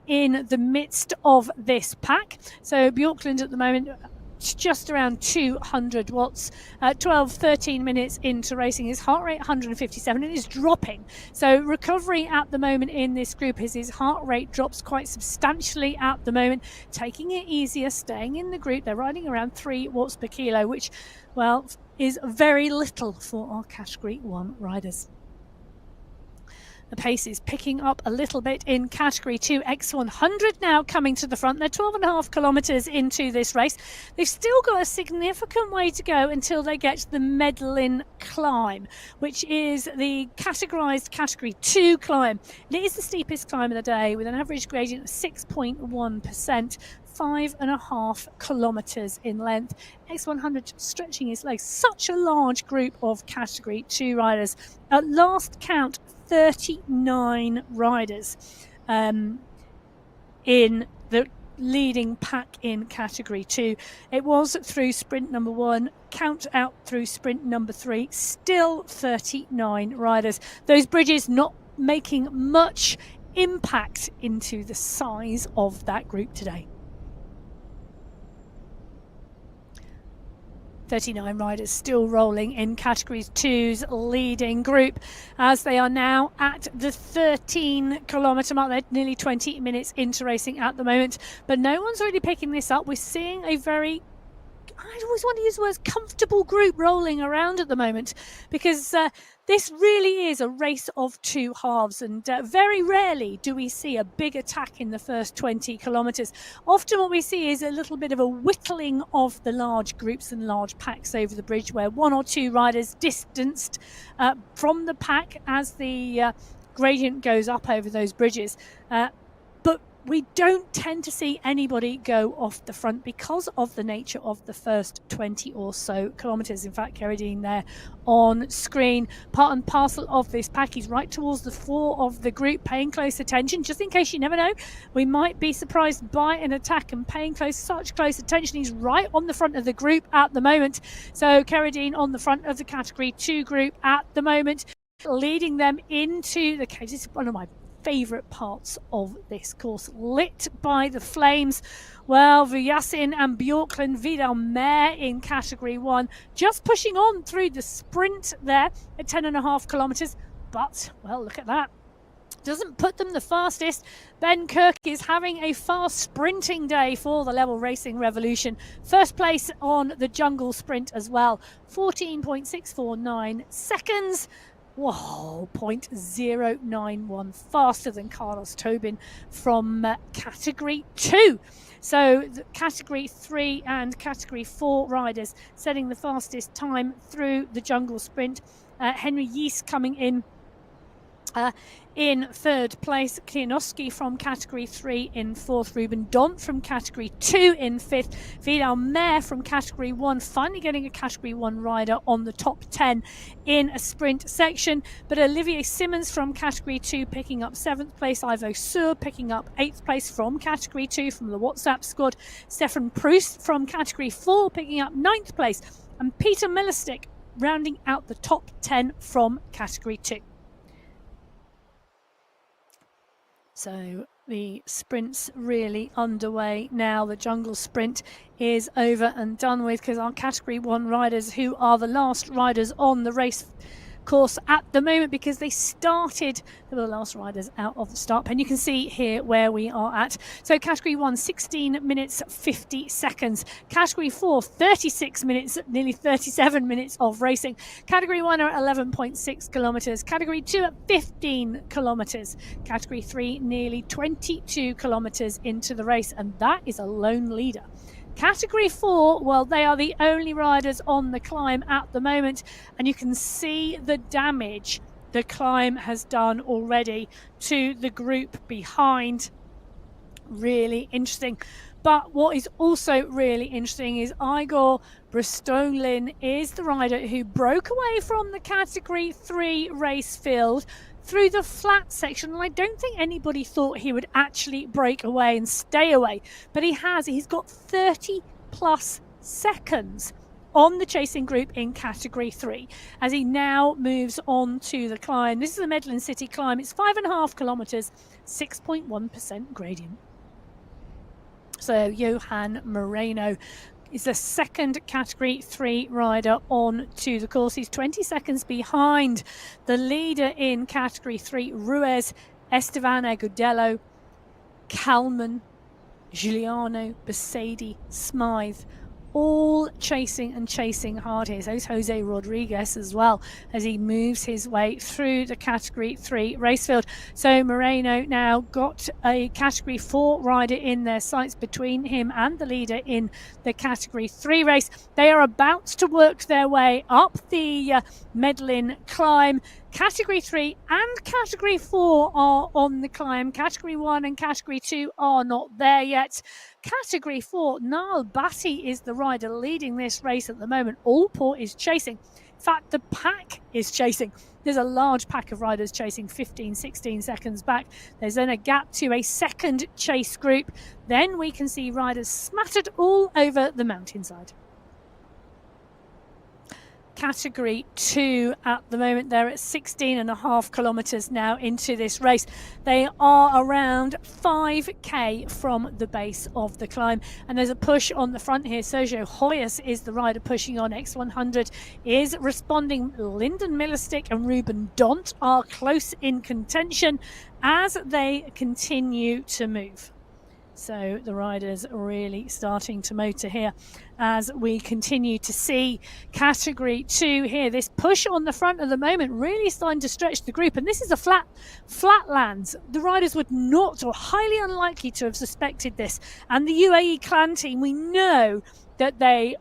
in the midst of this pack. So Bjorkland at the moment just around 200 watts, 13 minutes into racing. His heart rate 157 and is dropping. So recovery at the moment in this group is his heart rate drops quite substantially at the moment, taking it easier, staying in the group. They're riding around 3 watts per kilo, which, well, is very little for our Category 1 riders. The pace is picking up a little bit in Category 2. X100 now coming to the front. They're 12.5 kilometres into this race. They've still got a significant way to go until they get to the Medlin climb, which is the categorised Category 2 climb. It is the steepest climb of the day with an average gradient of 6.1%. 5.5 kilometres in length. X100 stretching his legs. Such a large group of Category 2 riders. At last count, 39 riders in the leading pack in Category 2. It was through sprint number 1, count out through sprint number 3, still 39 riders. Those bridges not making much impact into the size of that group today. 39 riders still rolling in Category 2's leading group as they are now at the 13 kilometre mark. They're nearly 20 minutes into racing at the moment, but no one's really picking this up. We're seeing a very, I always want to use the words, comfortable group rolling around at the moment, because this really is a race of two halves, and very rarely do we see a big attack in the first 20 kilometres. Often what we see is a little bit of a whittling of the large groups and large packs over the bridge, where one or two riders distanced from the pack as the gradient goes up over those bridges. But we don't tend to see anybody go off the front because of the nature of the first 20 or so kilometres. In fact, Carradine there on screen, part and parcel of this pack. He's right towards the fore of the group, paying close attention, just in case you never know. We might be surprised by an attack, and paying such close attention. He's right on the front of the group at the moment. So Carradine on the front of the Category 2 group at the moment, leading them into the cage. This is one of my favourite parts of this course, lit by the flames. Well, Vujasin and Bjorkland, Vidal-Mer in Category 1, just pushing on through the sprint there at 10.5 kilometres. But, well, look at that. Doesn't put them the fastest. Ben Kirk is having a fast sprinting day for the Level Racing Revolution. First place on the jungle sprint as well. 14.649 seconds. Whoa, 0.091 faster than Carlos Tobin from Category 2. So the Category 3 and Category 4 riders setting the fastest time through the jungle sprint. Henry Yeast coming in third place, Klianowski from Category 3 in fourth, Ruben Dont from Category 2 in fifth, Vidal-Mer from Category 1 finally getting a Category 1 rider on the top 10 in a sprint section, but Olivier Simmons from Category 2 picking up 7th place, Ivo Sur picking up 8th place from Category 2 from the WhatsApp squad, Stefan Proust from Category 4 picking up 9th place, and Peter Millerstick rounding out the top 10 from Category 2. So the sprint's really underway now. The jungle sprint is over and done with, because our Category 1 riders, who are the last riders on the race course at the moment, because they started, they were the last riders out of the start pen. You can see here where we are at. So Category 1, 16 minutes 50 seconds. Category 4, 36 minutes, nearly 37 minutes of racing. Category 1 are at 11.6 kilometres. Category 2 at 15 kilometres. Category 3 nearly 22 kilometres into the race, and that is a lone leader. Category 4, well, they are the only riders on the climb at the moment, and you can see the damage the climb has done already to the group behind. Really interesting. But what is also really interesting is Igor Bristolin is the rider who broke away from the Category 3 race field through the flat section, and I don't think anybody thought he would actually break away and stay away, but he has. He's got 30 plus seconds on the chasing group in Category 3 as he now moves on to the climb. This is the Medlin City climb. It's 5.5 kilometres, 6.1% gradient. So Johan Moreno is the second Category 3 rider on to the course. He's 20 seconds behind the leader in Category 3, Ruiz, Esteban Agudelo, Kalman, Giuliano, Besedi, Smythe, all chasing hard here. So is Jose Rodriguez as well as he moves his way through the Category 3 race field. So Moreno now got a Category 4 rider in their sights between him and the leader in the Category 3 race. They are about to work their way up the Medlin climb. Category 3 and Category 4 are on the climb. Category 1 and Category 2 are not there yet. Category 4, Niall Batty is the rider leading this race at the moment. Allport is chasing. In fact, the pack is chasing. There's a large pack of riders chasing 15, 16 seconds back. There's then a gap to a second chase group. Then we can see riders smattered all over the mountainside. Category 2 at the moment. They're at 16.5 kilometres now into this race. They are around 5k from the base of the climb, and there's a push on the front here. Sergio Hoyas is the rider pushing on. X100 is responding. Lyndon Millerstick and Ruben Dont are close in contention as they continue to move. So the riders are really starting to motor here as we continue to see Category 2 here. This push on the front at the moment really starting to stretch the group. And this is a flatlands. The riders would not, or highly unlikely to have suspected this. And the UAE clan team, we know that they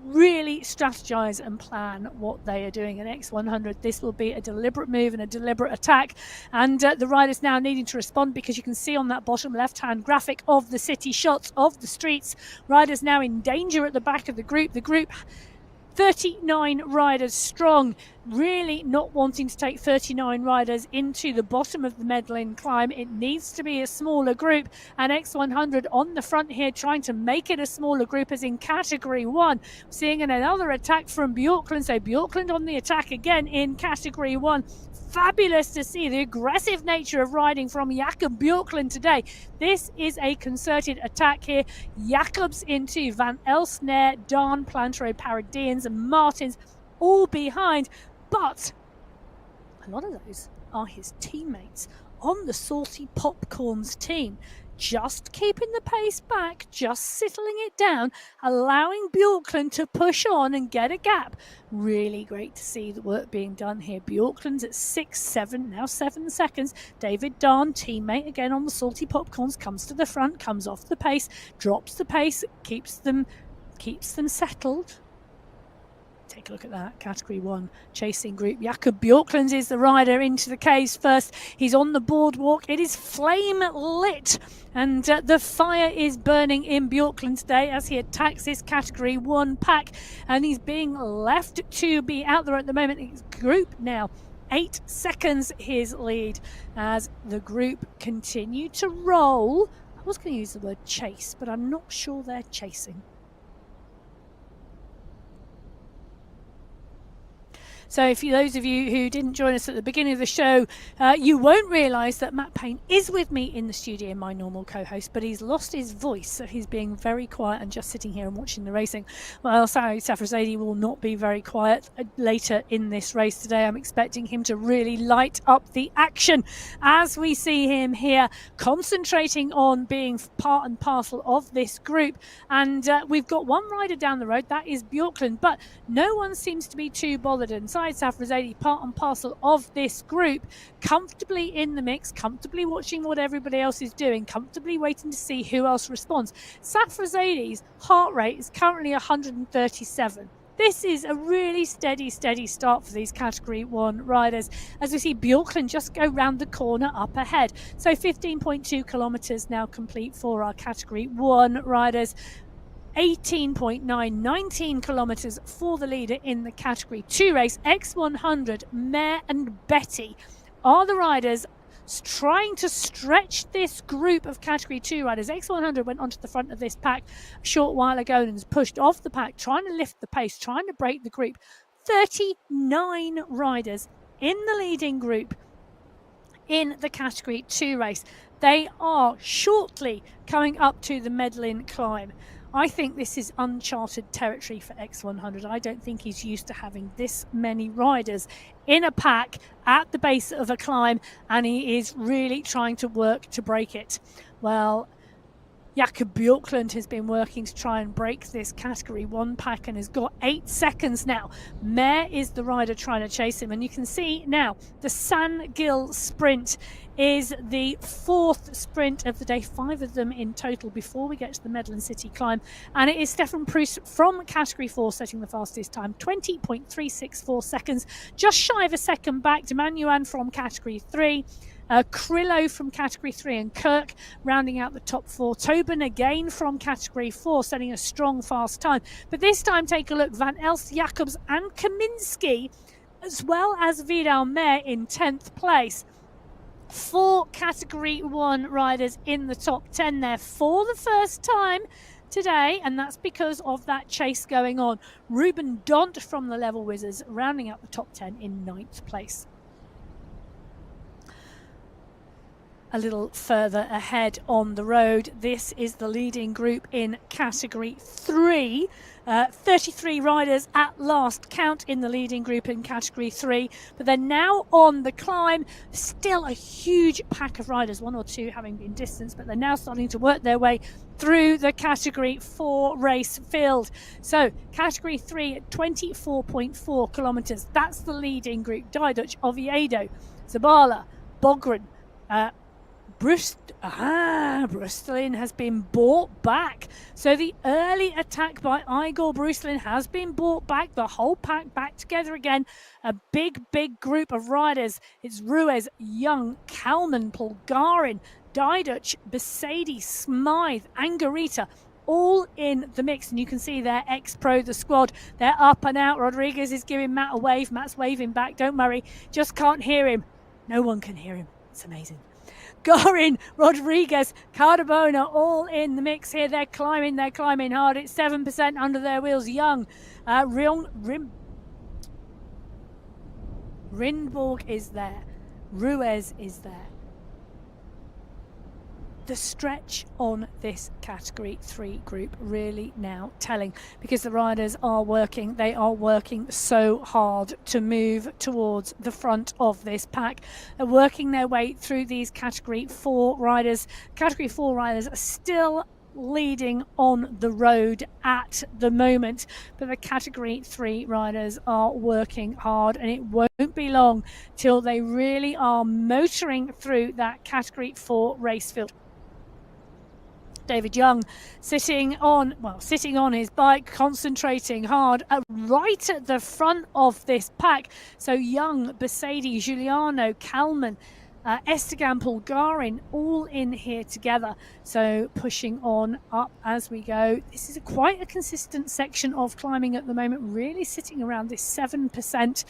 really strategize and plan what they are doing. An X100, this will be a deliberate move and a deliberate attack, and the riders now needing to respond, because you can see on that bottom left hand graphic of the city shots of the streets, riders now in danger at the back of the group 39 riders strong, really not wanting to take 39 riders into the bottom of the Medlin climb. It needs to be a smaller group, and X100 on the front here trying to make it a smaller group as in Category 1. Seeing another attack from Bjorklund, so Bjorklund on the attack again in Category 1. Fabulous to see the aggressive nature of riding from Jakob Bjorklund today. This is a concerted attack here. Jacobs into Van Elsner, Daan, Plantero, Paradians and Martins all behind. But a lot of those are his teammates on the Salty Popcorns team. Just keeping the pace back, just settling it down, allowing Bjorklund to push on and get a gap. Really great to see the work being done here. Bjorklund's at 6-7, now 7 seconds. David Daan, teammate again on the Salty Popcorns, comes to the front, comes off the pace, drops the pace, keeps them settled. Take a look at that. Category 1 chasing group. Jakob Bjorklund is the rider into the caves first. He's on the boardwalk. It is flame lit, and the fire is burning in Bjorklund today as he attacks this Category 1 pack, and he's being left to be out there at the moment. His group now 8 seconds his lead as the group continue to roll. I was going to use the word chase, but I'm not sure they're chasing. So for those of you who didn't join us at the beginning of the show, you won't realise that Matt Payne is with me in the studio, my normal co-host, but he's lost his voice, so he's being very quiet and just sitting here and watching the racing. Well, sorry, Safrazadi will not be very quiet later in this race today. I'm expecting him to really light up the action as we see him here concentrating on being part and parcel of this group. And we've got one rider down the road, that is Bjorklund, but no one seems to be too bothered. And Safrazadi, part and parcel of this group, comfortably in the mix, comfortably watching what everybody else is doing, comfortably waiting to see who else responds. Safrazadi's heart rate is currently 137. this is a really steady start for these Category 1 riders, as we see Bjorklund just go round the corner up ahead. So 15.2 kilometres now complete for our Category 1 riders. 18.9, 19 kilometres for the leader in the Category 2 race. X100, Mare and Betty are the riders trying to stretch this group of Category 2 riders. X100 went onto the front of this pack a short while ago and has pushed off the pack, trying to lift the pace, trying to break the group. 39 riders in the leading group in the Category 2 race. They are shortly coming up to the Medlin climb. I think this is uncharted territory for X100. I don't think he's used to having this many riders in a pack at the base of a climb, and he is really trying to work to break it. Well, Jakob Bjorklund has been working to try and break this Category 1 pack and has got 8 seconds now. Mare is the rider trying to chase him, and you can see now the San Gil sprint is the 4th sprint of the day, 5 of them in total before we get to the Medlin City climb, and it is Stefan Proust from Category 4 setting the fastest time, 20.364 seconds, just shy of a second back to Manuan from Category 3. Krillo from Category 3 and Kirk rounding out the top 4. Tobin again from Category 4 setting a strong fast time. But this time take a look, Van Elst, Jacobs and Kaminski, as well as Vidal Mare in 10th place. 4 Category 1 riders in the top 10 there for the first time today, and that's because of that chase going on. Ruben Dont from the Level Wizards rounding out the top 10 in 9th place. A little further ahead on the road, this is the leading group in Category 3. 33 riders at last count in the leading group in Category 3, but they're now on the climb. Still a huge pack of riders, 1 or 2 having been distanced, but they're now starting to work their way through the Category 4 race field. So Category 3 at 24.4 kilometres, that's the leading group. Diduch, Oviedo, Zabala, Bogren, Brustelin has been bought back. So the early attack by Igor Brustelin has been bought back. The whole pack back together again. A big group of riders. It's Ruiz, Young, Kalman, Polgarin, Diduch, Besady, Smythe, Angarita, all in the mix. And you can see their ex-pro, the squad. They're up and out. Rodriguez is giving Matt a wave. Matt's waving back. Don't worry. Just can't hear him. No one can hear him. It's amazing. Gorin, Rodriguez, Cardabona, all in the mix here. They're climbing hard. It's 7% under their wheels. Young, Rindborg is there. Ruiz is there. The stretch on this Category 3 group really now telling, because the riders are working. They are working so hard to move towards the front of this pack. They're working their way through these Category 4 riders. Category 4 riders are still leading on the road at the moment, but the Category 3 riders are working hard, and it won't be long till they really are motoring through that Category 4 race field. David Young sitting on his bike, concentrating hard right at the front of this pack. So Young, Besady, Giuliano, Kalman, Estegan, Polgarin, all in here together. So pushing on up as we go. This is quite a consistent section of climbing at the moment, really sitting around this 7%,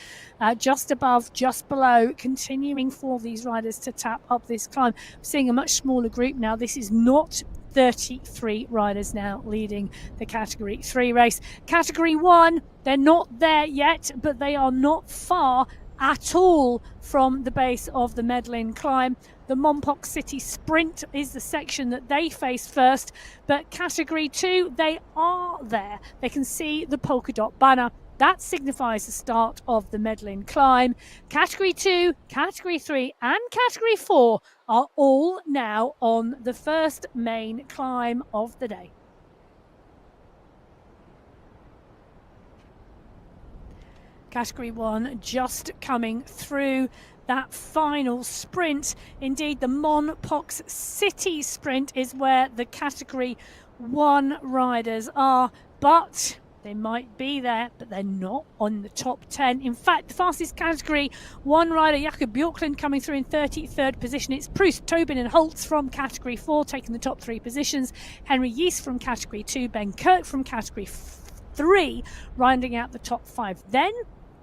just above, just below, continuing for these riders to tap up this climb. We're seeing a much smaller group now. This is not 33 riders now leading the Category 3 race. Category 1, they're not there yet, but they are not far at all from the base of the Medlin climb. The Monpok City Sprint is the section that they face first, but Category 2, they are there. They can see the polka dot banner. That signifies the start of the Medlin climb. Category 2, Category 3 and Category 4 are all now on the first main climb of the day. Category 1 just coming through that final sprint. Indeed, the Monpox City Sprint is where the Category 1 riders are, but They might be there, but they're not on the top 10. In fact, the fastest category 1 rider, Jakob Bjorklund, coming through in 33rd position. It's Proust, Tobin and Holtz from category 4 taking the top 3 positions. Henry Yeast from category 2. Ben Kirk from category 3 rounding out the top 5. Then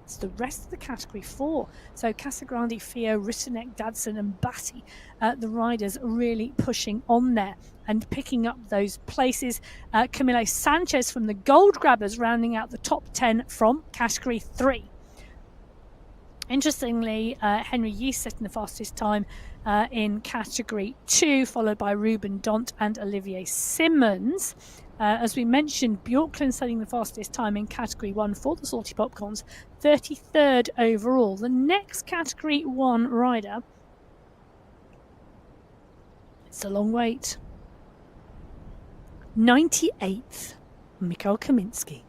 it's the rest of the category 4. So Casagrande, Fio, Rissenek, Dadson and Batty, the riders really pushing on there and picking up those places. Camilo Sanchez from the Gold Grabbers rounding out the top 10 from category 3. Interestingly, Henry Yeast setting the fastest time in category 2, followed by Ruben Dont and Olivier Simmons. As we mentioned, Bjorklund setting the fastest time in category 1 for the Salty Popcorns, 33rd overall. The next category 1 rider, it's a long wait, 98th, Mikhail Kaminsky.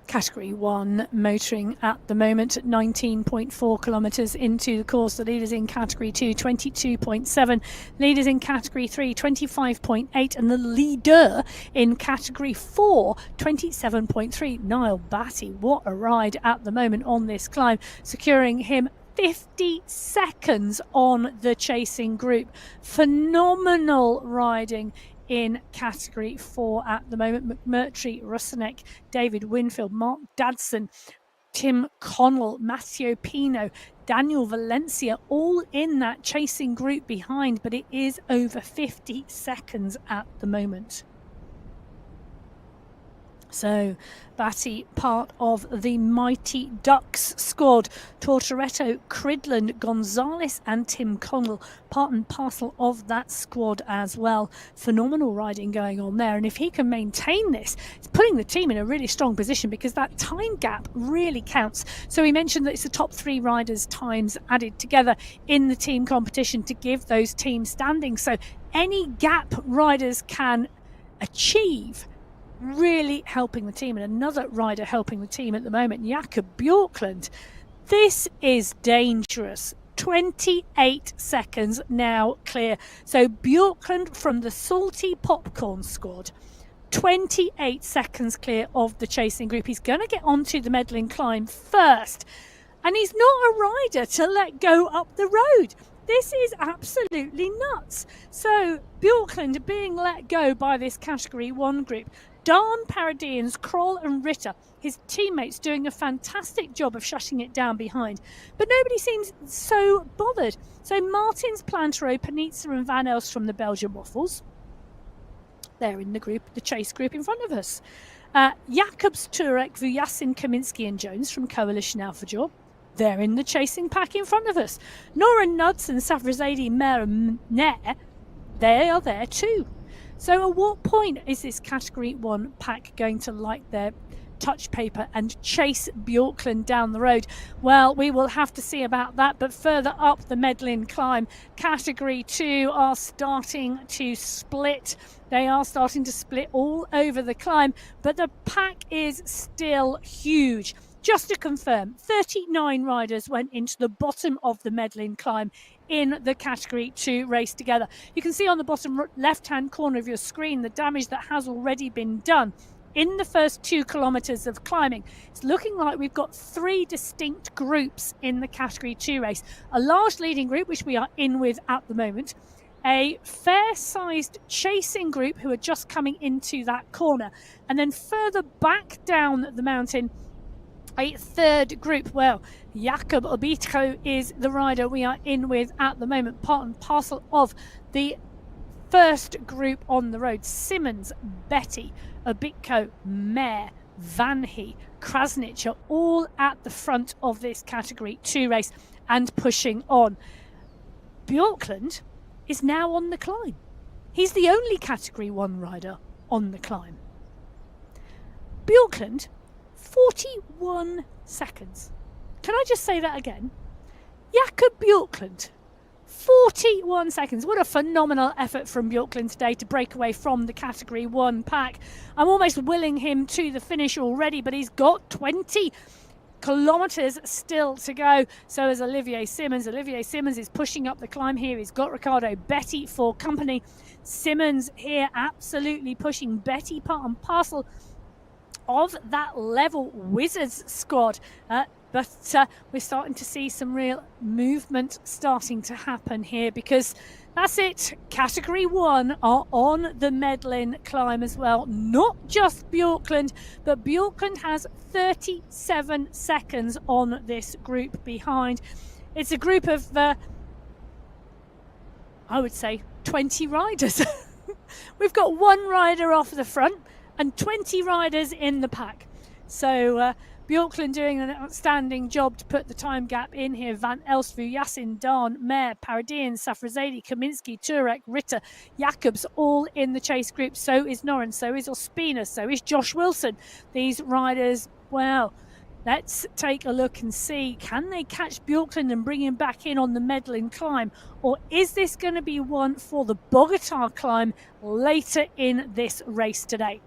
Category 1 motoring at the moment at 19.4 kilometres into the course. The leaders in Category 2, 22.7. Leaders in Category 3, 25.8. And the leader in Category 4, 27.3. Niall Batty, what a ride at the moment on this climb, securing him 50 seconds on the chasing group. Phenomenal riding in category 4 at the moment. McMurtry, Russenek, David Winfield, Mark Dadson, Tim Connell, Matteo Pino, Daniel Valencia, all in that chasing group behind, but it is over 50 seconds at the moment. So Batty, part of the Mighty Ducks squad. Tortoretto, Cridland, Gonzalez and Tim Connell, part and parcel of that squad as well. Phenomenal riding going on there. And if he can maintain this, it's putting the team in a really strong position because that time gap really counts. So we mentioned that it's the top 3 riders' times added together in the team competition to give those team standings. So any gap riders can achieve really helping the team. And another rider helping the team at the moment, Jakob Bjorklund. This is dangerous. 28 seconds now clear. So Bjorklund from the Salty Popcorn squad, 28 seconds clear of the chasing group. He's going to get onto the Medlin climb first. And he's not a rider to let go up the road. This is absolutely nuts. So Bjorklund being let go by this category 1 group. Darn Paradians, Kroll and Ritter, his teammates doing a fantastic job of shutting it down behind. But nobody seems so bothered. So Martins, Plantero, Panizza and Van Els from the Belgian Waffles. They're in the group, the chase group in front of us. Jacobs, Turek, Vujasin, Kaminsky and Jones from Coalition Alpha Jaw. They're in the chasing pack in front of us. Nora Nuds and Safrazadi, Mer and Nair, they are there too. So at what point is this category 1 pack going to light their touch paper and chase Bjorklund down the road? Well, we will have to see about that. But further up the Medlin climb, category 2 are starting to split. They are starting to split all over the climb, but the pack is still huge. Just to confirm, 39 riders went into the bottom of the Medlin climb in the Category 2 race together. You can see on the bottom left-hand corner of your screen the damage that has already been done in the first 2 kilometres of climbing. It's looking like we've got 3 distinct groups in the Category 2 race. A large leading group, which we are in with at the moment. A fair-sized chasing group who are just coming into that corner. And then further back down the mountain, a 3rd group. Well, Jakob Obitro is the rider we are in with at the moment, part and parcel of the 1st group on the road. Simmons, Betty, Obitko, Mare, Vanhee, Krasnich are all at the front of this Category 2 race and pushing on. Bjorklund is now on the climb. He's the only Category 1 rider on the climb. Bjorklund, 41 seconds. Can I just say that again? Jakob Bjorklund, 41 seconds. What a phenomenal effort from Bjorklund today to break away from the Category 1 pack. I'm almost willing him to the finish already, but he's got 20 kilometres still to go. So is Olivier Simmons. Olivier Simmons is pushing up the climb here. He's got Ricardo Betty for company. Simmons here absolutely pushing Betty, part and parcel of that level Wizards squad. But we're starting to see some real movement starting to happen here, because that's it. Category 1 are on the Medlin climb as well. Not just Bjorklund, but Bjorklund has 37 seconds on this group behind. It's a group of, I would say, 20 riders. We've got one rider off the front and 20 riders in the pack. So Bjorklund doing an outstanding job to put the time gap in here. Van Elsvu, Yassin, Dahn, Mayer, Paradian, Safrazadi, Kaminsky, Turek, Ritter, Jacobs, all in the chase group. So is Noren, so is Ospina, so is Josh Wilson. These riders, well, let's take a look and see, can they catch Bjorklund and bring him back in on the Medlin climb? Or is this going to be one for the Bogota climb later in this race today?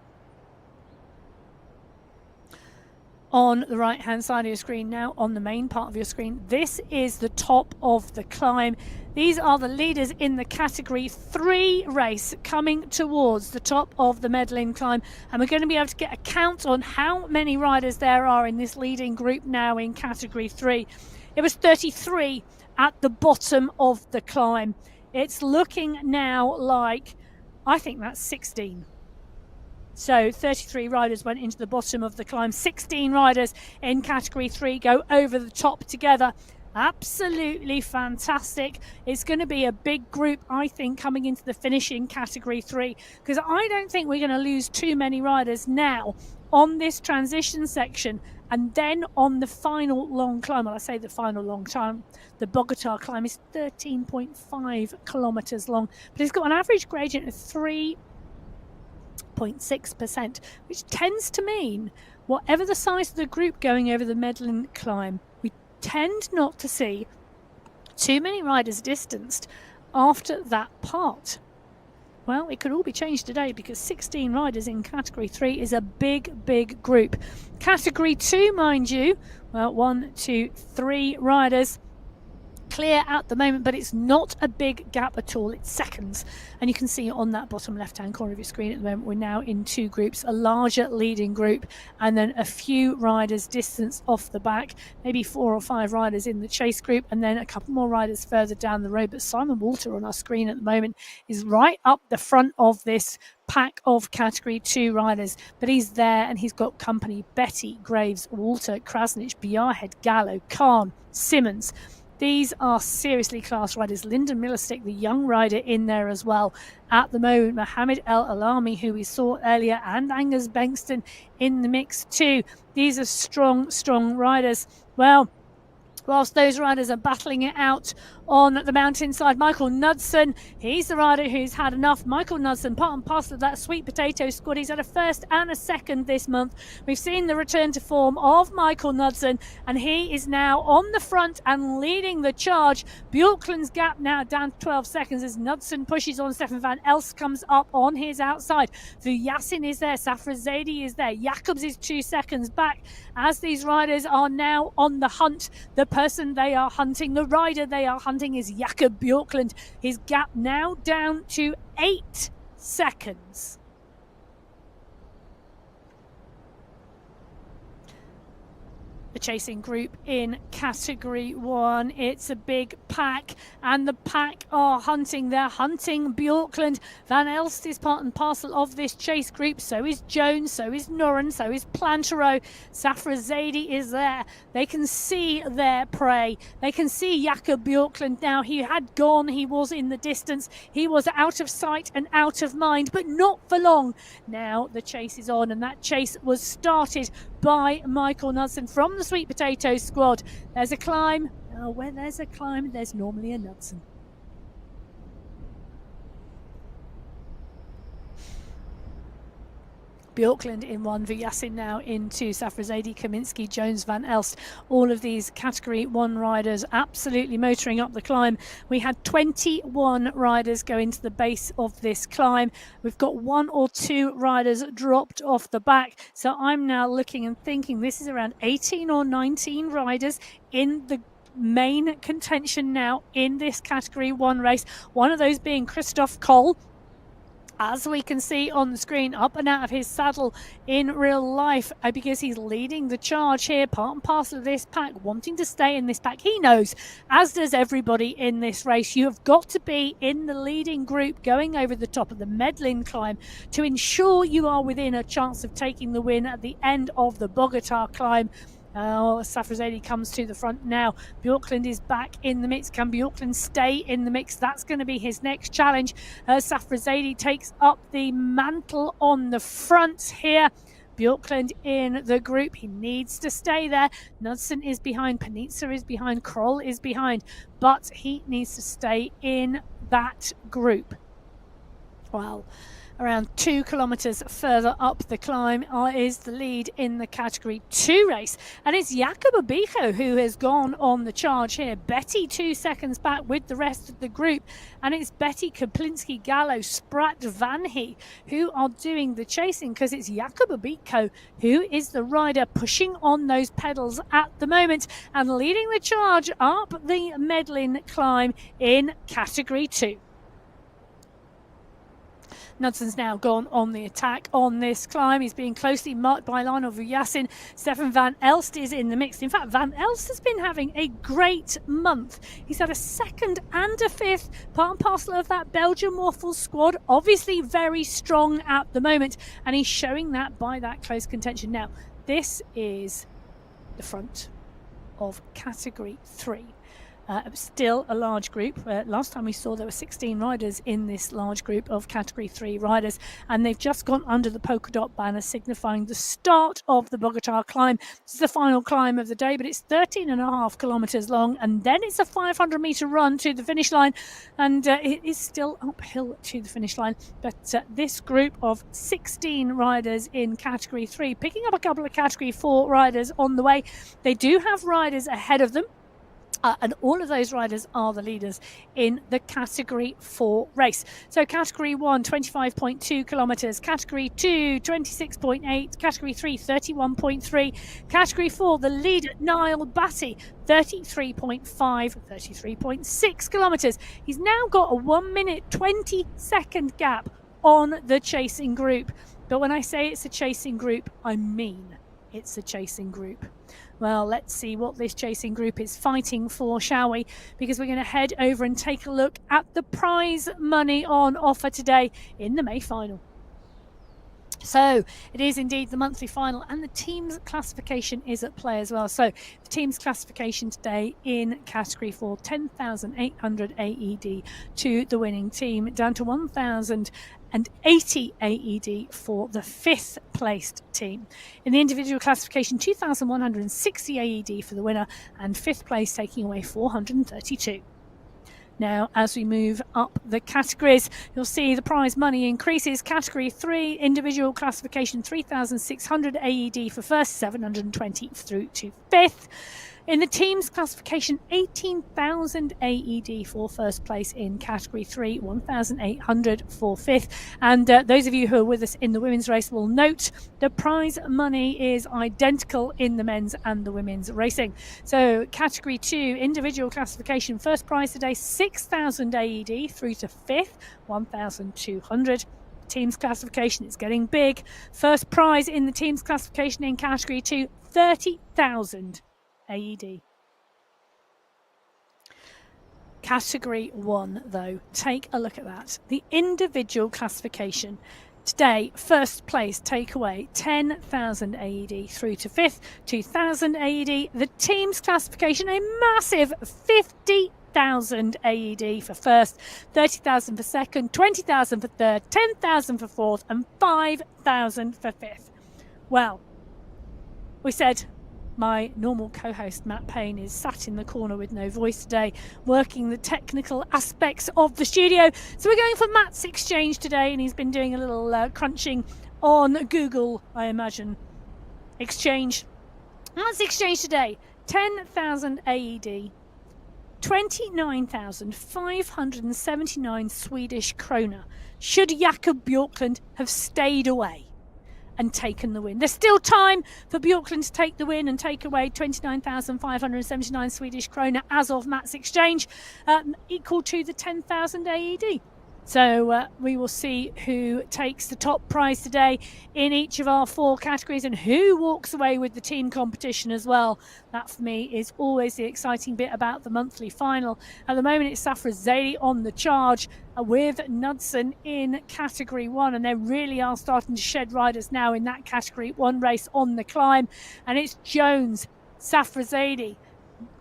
On the right hand side of your screen now, on the main part of your screen, this is the top of the climb. These are the leaders in the category 3 race coming towards the top of the Medlin climb, and we're going to be able to get a count on how many riders there are in this leading group now in category 3. It was 33 at the bottom of the climb. It's looking now like, I think that's 16. So 33 riders went into the bottom of the climb. 16 riders in category 3 go over the top together. Absolutely fantastic. It's going to be a big group, I think, coming into the finish in category 3, because I don't think we're going to lose too many riders now on this transition section. And then on the final long climb, well, I say the final long climb, the Bogota climb is 13.5 kilometres long, but it's got an average gradient of 3.6%, which tends to mean whatever the size of the group going over the Medlin climb, we tend not to see too many riders distanced after that part. Well, it could all be changed today, because 16 riders in category 3 is a big group. Category 2, mind you, well, 1, 2, 3 riders clear at the moment, but it's not a big gap at all. It's seconds, and you can see on that bottom left hand corner of your screen at the moment we're now in 2 groups, a larger leading group and then a few riders distance off the back, maybe 4 or 5 riders in the chase group, and then a couple more riders further down the road. But Simon Walter on our screen at the moment is right up the front of this pack of category 2 riders, but he's there and he's got company: Betty, Graves, Walter, Krasnich, Biarhead, Gallo, Khan, Simmons. These are seriously class riders. Lyndon Millerstick, the young rider, in there as well at the moment. Mohamed El Alami, who we saw earlier, and Angus Bengtsson in the mix too. These are strong riders. Well, whilst those riders are battling it out on the mountainside, Michael Knudsen, he's the rider who's had enough. Michael Knudsen, part and parcel of that sweet potato squad. He's had a first and a second this month. We've seen the return to form of Michael Knudsen, and he is now on the front and leading the charge. Bjorklund's gap now down to 12 seconds as Knudsen pushes on. Stefan Van Elst comes up on his outside. Vujasin is there. Safrazadi is there. Jacobs is 2 seconds back as these riders are now on the hunt. The person they are hunting, the rider they are hunting, is Jakob Bjorklund. His gap now down to 8 seconds. The chasing group in category 1. It's a big pack, and the pack are hunting. They're hunting Bjorklund. Van Elst is part and parcel of this chase group. So is Jones, so is Noren, so is Plantero. Safrazadi is there. They can see their prey. They can see Jakob Bjorklund now. He had gone. He was in the distance. He was out of sight and out of mind, but not for long. Now the chase is on, and that chase was started by Michael Knudsen from the Sweet Potato squad. There's a climb. Oh, where there's a climb, there's normally a Knudsen. Bjorklund in 1, Vujasin now in 2, Safrazadi, Kaminski, Jones, Van Elst. All of these Category 1 riders absolutely motoring up the climb. We had 21 riders go into the base of this climb. We've got 1 or 2 riders dropped off the back. So I'm now looking and thinking this is around 18 or 19 riders in the main contention now in this Category 1 race. One of those being Christoph Koll, as we can see on the screen, up and out of his saddle in real life, because he's leading the charge here, part and parcel of this pack, wanting to stay in this pack. He knows, as does everybody in this race, you have got to be in the leading group going over the top of the Medlin climb to ensure you are within a chance of taking the win at the end of the Bogota climb. Safrazadi comes to the front now. Bjorklund is back in the mix. Can Bjorklund stay in the mix? That's going to be his next challenge. Safrazadi takes up the mantle on the front here. Bjorklund in the group. He needs to stay there. Knudsen is behind. Panizza is behind. Kroll is behind. But he needs to stay in that group. Well, around 2 kilometres further up the climb is the lead in the Category 2 race. And it's Jacob Abijo who has gone on the charge here. Betty 2 seconds back with the rest of the group. And it's Betty, Kaplinski, Gallo, Spratt, Vanhe who are doing the chasing, because it's Jacob Abijo who is the rider pushing on those pedals at the moment and leading the charge up the Medlin climb in Category 2. Knudsen's now gone on the attack on this climb. He's being closely marked by Lionel Vujasin. Stefan Van Elst is in the mix. In fact, Van Elst has been having a great month. He's had a 2nd and a 5th, part and parcel of that Belgian Waffle squad. Obviously very strong at the moment, and he's showing that by that close contention. Now, this is the front of Category 3. Still a large group. Last time we saw there were 16 riders in this large group of Category 3 riders, and they've just gone under the polka dot banner signifying the start of the Bogota climb. This is the final climb of the day, but it's 13.5 kilometres long, and then it's a 500 metre run to the finish line, and it is still uphill to the finish line. But this group of 16 riders in Category 3, picking up a couple of Category 4 riders on the way. They do have riders ahead of them. And all of those riders are the leaders in the Category 4 race. So Category 1, 25.2 kilometres. Category 2, 26.8. Category 3, 31.3. Category 4, the leader, Niall Batty, 33.5, 33.6 kilometres. He's now got a 1 minute, 20 second gap on the chasing group. But when I say it's a chasing group, I mean it's a chasing group. Well, let's see what this chasing group is fighting for, shall we? Because we're going to head over and take a look at the prize money on offer today in the May final. So it is indeed the monthly final, and the team's classification is at play as well. So the team's classification today in Category 4, 10,800 AED to the winning team, down to 1,080 AED for the 5th placed team. In the individual classification, 2,160 AED for the winner, and 5th place taking away 432. Now, as we move up the categories, you'll see the prize money increases. Category 3, individual classification, 3,600 AED for first, 720 through to 5th. In the team's classification, 18,000 AED for first place in Category 3, 1,800 for 5th. And those of you who are with us in the women's race will note the prize money is identical in the men's and the women's racing. So Category 2, individual classification, first prize today, 6,000 AED through to 5th, 1,200. Team's classification, it's getting big. First prize in the team's classification in Category 2, 30,000 AED. Category 1, though, take a look at that. The individual classification today, first place takeaway 10,000 AED through to 5th, 2,000 AED. The team's classification, a massive 50,000 AED for first, 30,000 for second, 20,000 for third, 10,000 for fourth, and 5,000 for 5th. Well, we said My normal co-host Matt Payne is sat in the corner with no voice today, working the technical aspects of the studio. So we're going for Matt's exchange today, and he's been doing a little crunching on Google, I imagine. Exchange. Matt's exchange today, 10,000 AED, 29,579 Swedish krona. Should Jakob Björklund have stayed away and taken the win? There's still time for Björklund to take the win and take away 29,579 Swedish krona as of Matt's exchange, equal to the 10,000 AED. So we will see who takes the top prize today in each of our 4 categories and who walks away with the team competition as well. That for me is always the exciting bit about the monthly final. At the moment it's Safrazeli on the charge with Knudsen in category 1, and they really are starting to shed riders now in that category 1 race on the climb. And it's Jones, Safrazeli,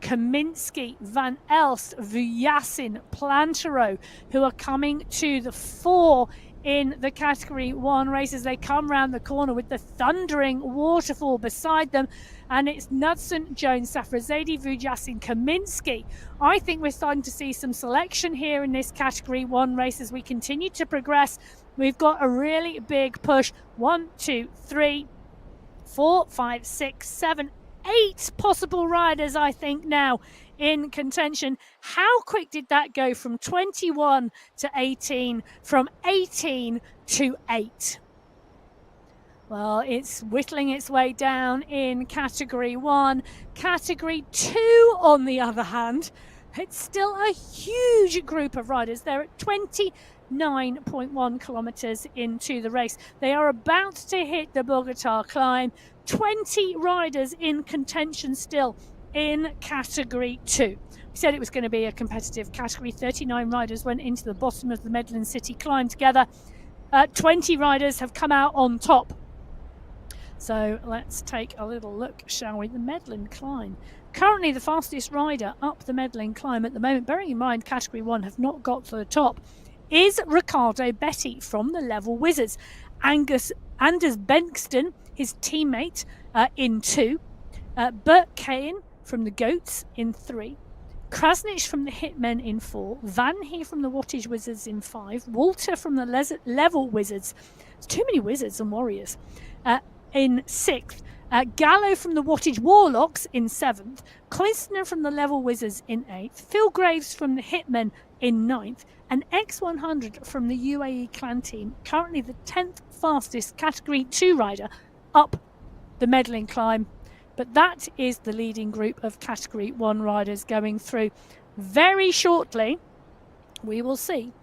Kaminsky, Van Elst, Vujasin, Plantero who are coming to the fore in the category 1 race as they come round the corner with the thundering waterfall beside them. And it's Knudsen, Jones, Safrazeli, Vujasin, Kaminsky. I think we're starting to see some selection here in this category 1 race as we continue to progress. We've got a really big push. 1, 2, 3, 4, 5, 6, 7, 8 possible riders, I think, now in contention. How quick did that go from 21 to 18, from 18 to 8? Well, it's whittling its way down in category 1. Category 2, on the other hand, it's still a huge group of riders. They're at 29.1 kilometres into the race. They are about to hit the Bogota climb. 20 riders in contention still in category 2. We said it was going to be a competitive category. 39 riders went into the bottom of the Medlin City climb together. 20 riders have come out on top. So let's take a little look, shall we? The Medlin climb. Currently the fastest rider up the Medlin climb at the moment, bearing in mind category 1 have not got to the top, is Ricardo Betti from the Level Wizards. Anders Bengtsson, his teammate, in 2. Bert Kahin from the Goats in 3. Krasnich from the Hitmen in 4. Van He from the Wattage Wizards in 5. Walter from the Level Wizards. There's too many wizards and warriors. In 6th. Gallo from the Wattage Warlocks in 7th. Kleistner from the Level Wizards in 8th. Phil Graves from the Hitmen in 9th. And X100 from the UAE Clan team, currently the 10th fastest category 2 rider up the Medlin climb. But that is the leading group of category 1 riders going through. Very shortly, we will see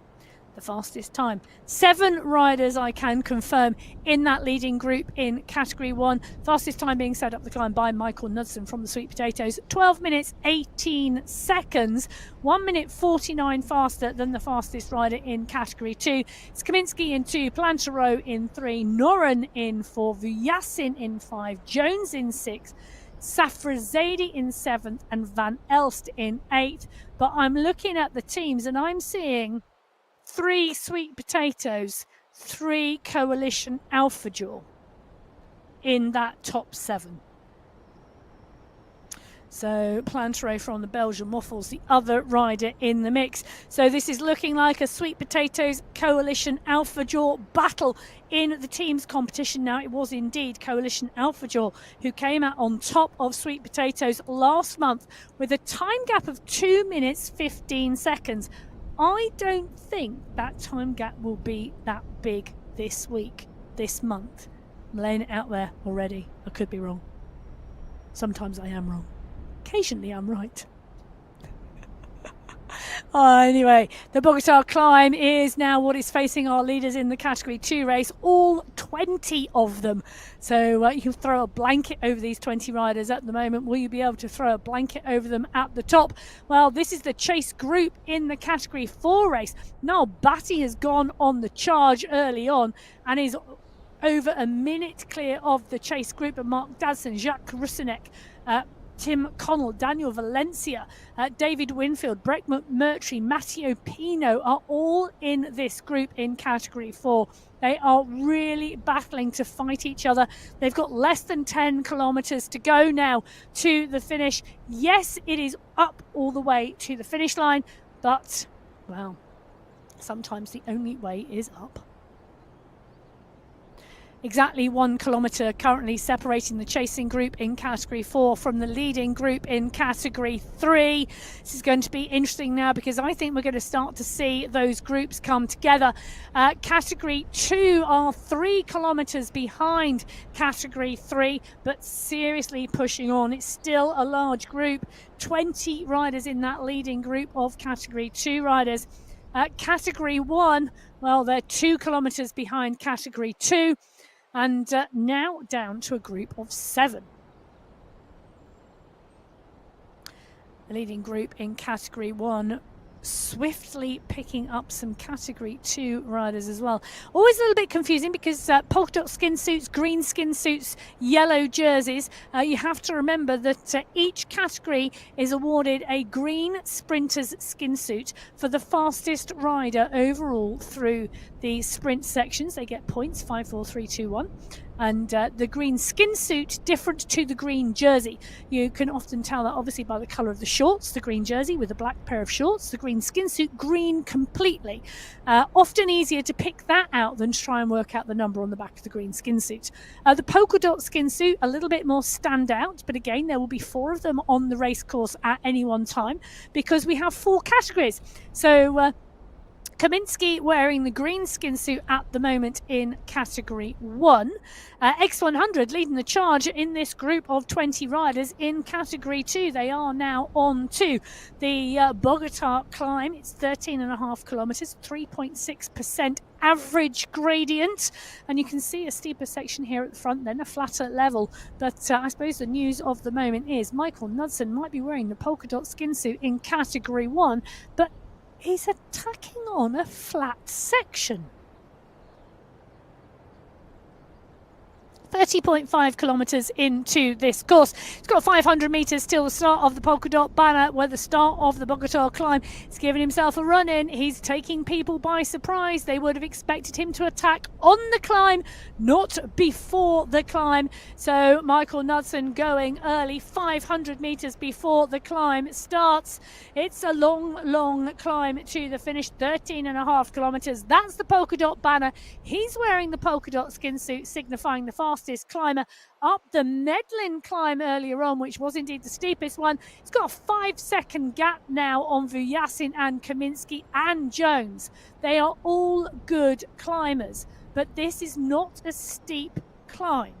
the fastest time. 7 riders I can confirm in that leading group in category 1. Fastest time being set up the climb by Michael Knudsen from the Sweet Potatoes. 12 minutes 18 seconds. 1 minute 49 faster than the fastest rider in category 2. It's Kaminsky in 2, Plantero in 3, Noren in 4, Vujasin in 5, Jones in 6, Safrazeli in 7th, and Van Elst in 8th. But I'm looking at the teams and I'm seeing 3 Sweet Potatoes, 3 Coalition Alpha Jaw in that top 7. So Plantero from the Belgian Waffles, the other rider in the mix. So this is looking like a Sweet Potatoes Coalition Alpha Jaw battle in the team's competition. Now, it was indeed Coalition Alpha Jaw who came out on top of Sweet Potatoes last month with a time gap of 2 minutes 15 seconds. I don't think that time gap will be that big this week, this month. I'm laying it out there already. I could be wrong. Sometimes I am wrong. Occasionally I'm right. Anyway, the Bogota climb is now what is facing our leaders in the category 2 race, all 20 of them. So you can throw a blanket over these 20 riders at the moment. Will you be able to throw a blanket over them at the top? Well, this is the chase group in the category 4 race. Now Batty has gone on the charge early on and is over a minute clear of the chase group of Mark Dadson, Jacques Rusinek, Tim Connell, Daniel Valencia, David Winfield, Breck McMurtry, Matteo Pino are all in this group in Category 4. They are really battling to fight each other. They've got less than 10 kilometres to go now to the finish. Yes, it is up all the way to the finish line, but, well, sometimes the only way is up. Exactly 1 kilometre currently separating the chasing group in Category 4 from the leading group in Category 3. This is going to be interesting now because I think we're going to start to see those groups come together. Category 2 are 3 kilometres behind Category 3, but seriously pushing on. It's still a large group, 20 riders in that leading group of Category 2 riders. Category 1, well, they're 2 kilometres behind Category 2. And now down to a group of 7. The leading group in Category 1 swiftly picking up some Category 2 riders as well. Always a little bit confusing because polka dot skin suits, green skin suits, yellow jerseys. You have to remember that each category is awarded a green sprinter's skin suit for the fastest rider overall through the sprint sections. They get points, 5, 4, 3, 2, 1. And the green skin suit different to the green jersey. You can often tell that obviously by the colour of the shorts, the green jersey with a black pair of shorts, the green skin suit green completely. Often easier to pick that out than to try and work out the number on the back of the green skin suit. The polka dot skin suit, a little bit more standout, but again there will be 4 of them on the race course at any one time because we have 4 categories. So Kaminsky wearing the green skin suit at the moment in Category 1. X100 leading the charge in this group of 20 riders in Category 2. They are now on to the Bogota climb. It's 13.5 kilometres, 3.6% average gradient. And you can see a steeper section here at the front, then a flatter level. But I suppose the news of the moment is Michael Knudsen might be wearing the polka dot skin suit in Category 1, but he's attacking on a flat section. 30.5 kilometres into this course. It's got 500 metres till the start of the polka dot banner, where the start of the Bogota climb. He's given himself a run in. He's taking people by surprise. They would have expected him to attack on the climb, not before the climb. So Michael Knudsen going early, 500 metres before the climb starts. It's a long climb to the finish, 13.5 kilometres. That's the polka dot banner. He's wearing the polka dot skin suit, signifying the fastest climber up the Medlin climb earlier on, which was indeed the steepest one. It's got a 5-second gap now on Vujasin and Kaminsky and Jones. They are all good climbers, but this is not a steep climb.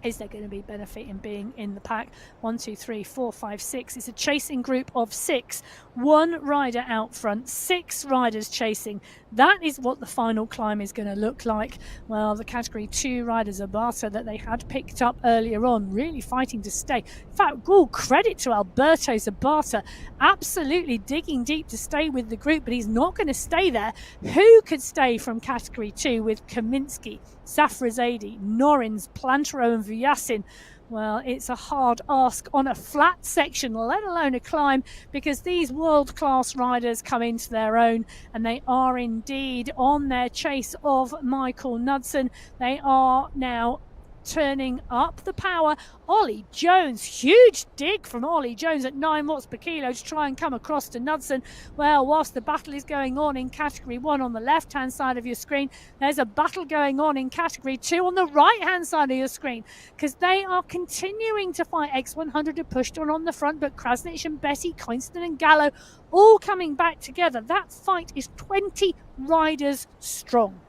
Is there going to be benefit in being in the pack? 1, 2, 3, 4, 5, 6. It's a chasing group of 6. 1 rider out front, 6 riders chasing. That is what the final climb is going to look like. Well, the Category 2 rider Zabata that they had picked up earlier on, really fighting to stay. In fact, all credit to Alberto Zabata, absolutely digging deep to stay with the group, but he's not going to stay there. Who could stay from Category 2 with Kaminsky, Safrazadi, Norins, Plantero and Vujasin? Well, it's a hard ask on a flat section, let alone a climb, because these world-class riders come into their own, and they are indeed on their chase of Michael Knudsen. They are now turning up the power. Ollie Jones, huge dig from Ollie Jones at 9 watts per kilo to try and come across to Knudsen. Well, whilst the battle is going on in Category 1 on the left-hand side of your screen, there's a battle going on in Category 2 on the right-hand side of your screen, because they are continuing to fight. X100 have pushed on the front, but Krasnich and Betty, Coinston and Gallo all coming back together. That fight is 20 riders strong.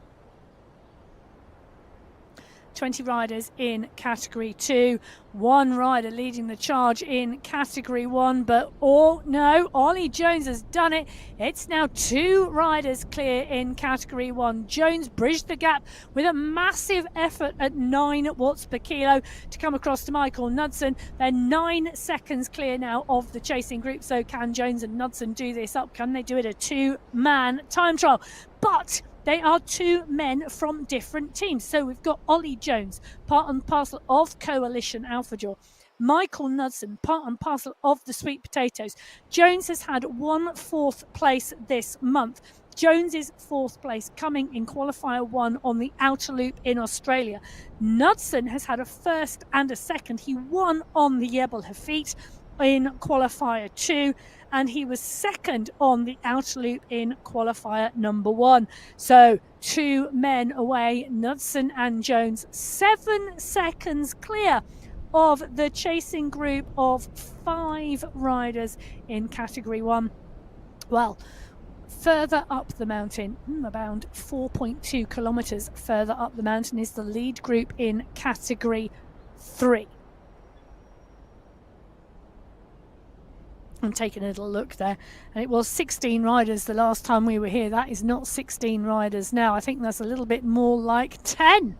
20 riders in Category 2, 1 rider leading the charge in Category 1, but oh no, Ollie Jones has done it. It's now 2 riders clear in Category 1. Jones bridged the gap with a massive effort at 9 watts per kilo to come across to Michael Knudsen. They're 9 seconds clear now of the chasing group, so can Jones and Knudsen do this up? Can they do it a 2-man time trial? But they are 2 men from different teams. So we've got Ollie Jones, part and parcel of Coalition Alphajor, Michael Knudsen, part and parcel of the sweet potatoes. Jones has had 1 4th place this month. Jones's 4th place coming in qualifier 1 on the outer loop in Australia. Knudsen has had a 1st and a 2nd. He won on the Jebel Hafit in qualifier 2, and he was 2nd on the outer loop in qualifier number 1. So 2 men away, Knudsen and Jones, 7 seconds clear of the chasing group of 5 riders in category 1. Well, further up the mountain, about 4.2 kilometres further up the mountain, is the lead group in category 3. I'm taking a little look there, and it was 16 riders the last time we were here. That is not 16 riders now. I think that's a little bit more like 10.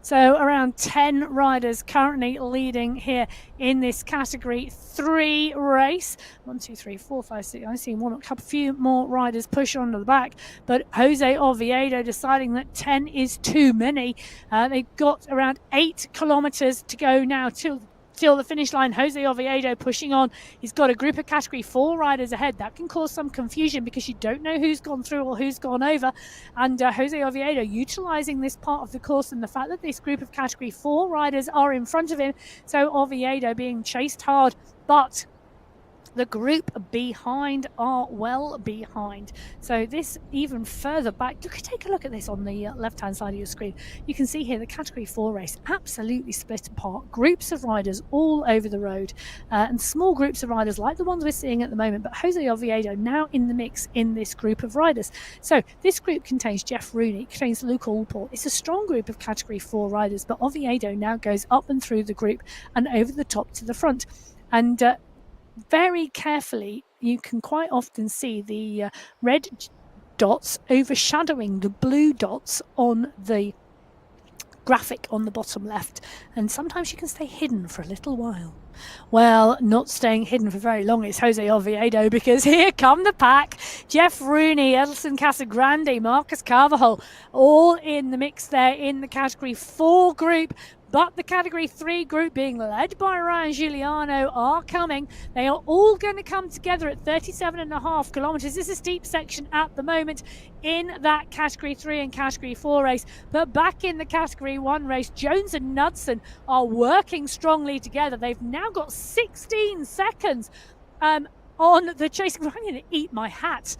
So around 10 riders currently leading here in this category 3 race. 1, 2, 3, 4, 5, 6. I see a few more riders push onto the back, but Jose Oviedo deciding that 10 is too many. They've got around 8 kilometres to go now till the finish line. Jose Oviedo pushing on. He's got a group of category 4 riders ahead. That can cause some confusion because you don't know who's gone through or who's gone over. And Jose Oviedo utilising this part of the course and the fact that this group of category 4 riders are in front of him. So Oviedo being chased hard, but the group behind are well behind. So this even further back. Take a look at this on the left-hand side of your screen. You can see here the category 4 race absolutely split apart. Groups of riders all over the road, and small groups of riders like the ones we're seeing at the moment. But Jose Oviedo now in the mix in this group of riders. So this group contains Jeff Rooney, contains Luke Allport. It's a strong group of category 4 riders, but Oviedo now goes up and through the group and over the top to the front. And very carefully, you can quite often see the red dots overshadowing the blue dots on the graphic on the bottom left, and sometimes you can stay hidden for a little while. Well, not staying hidden for very long is Jose Oviedo, because here come the pack. Jeff Rooney, Edelson Casagrande, Marcus Carvajal, all in the mix there in the category 4 group. But the category 3 group, being led by Ryan Giuliano, are coming. They are all going to come together at 37.5 kilometres. This is a steep section at the moment in that category 3 and category 4 race. But back in the category 1 race, Jones and Knudsen are working strongly together. They've now got 16 seconds on the chasing. I'm going to eat my hat.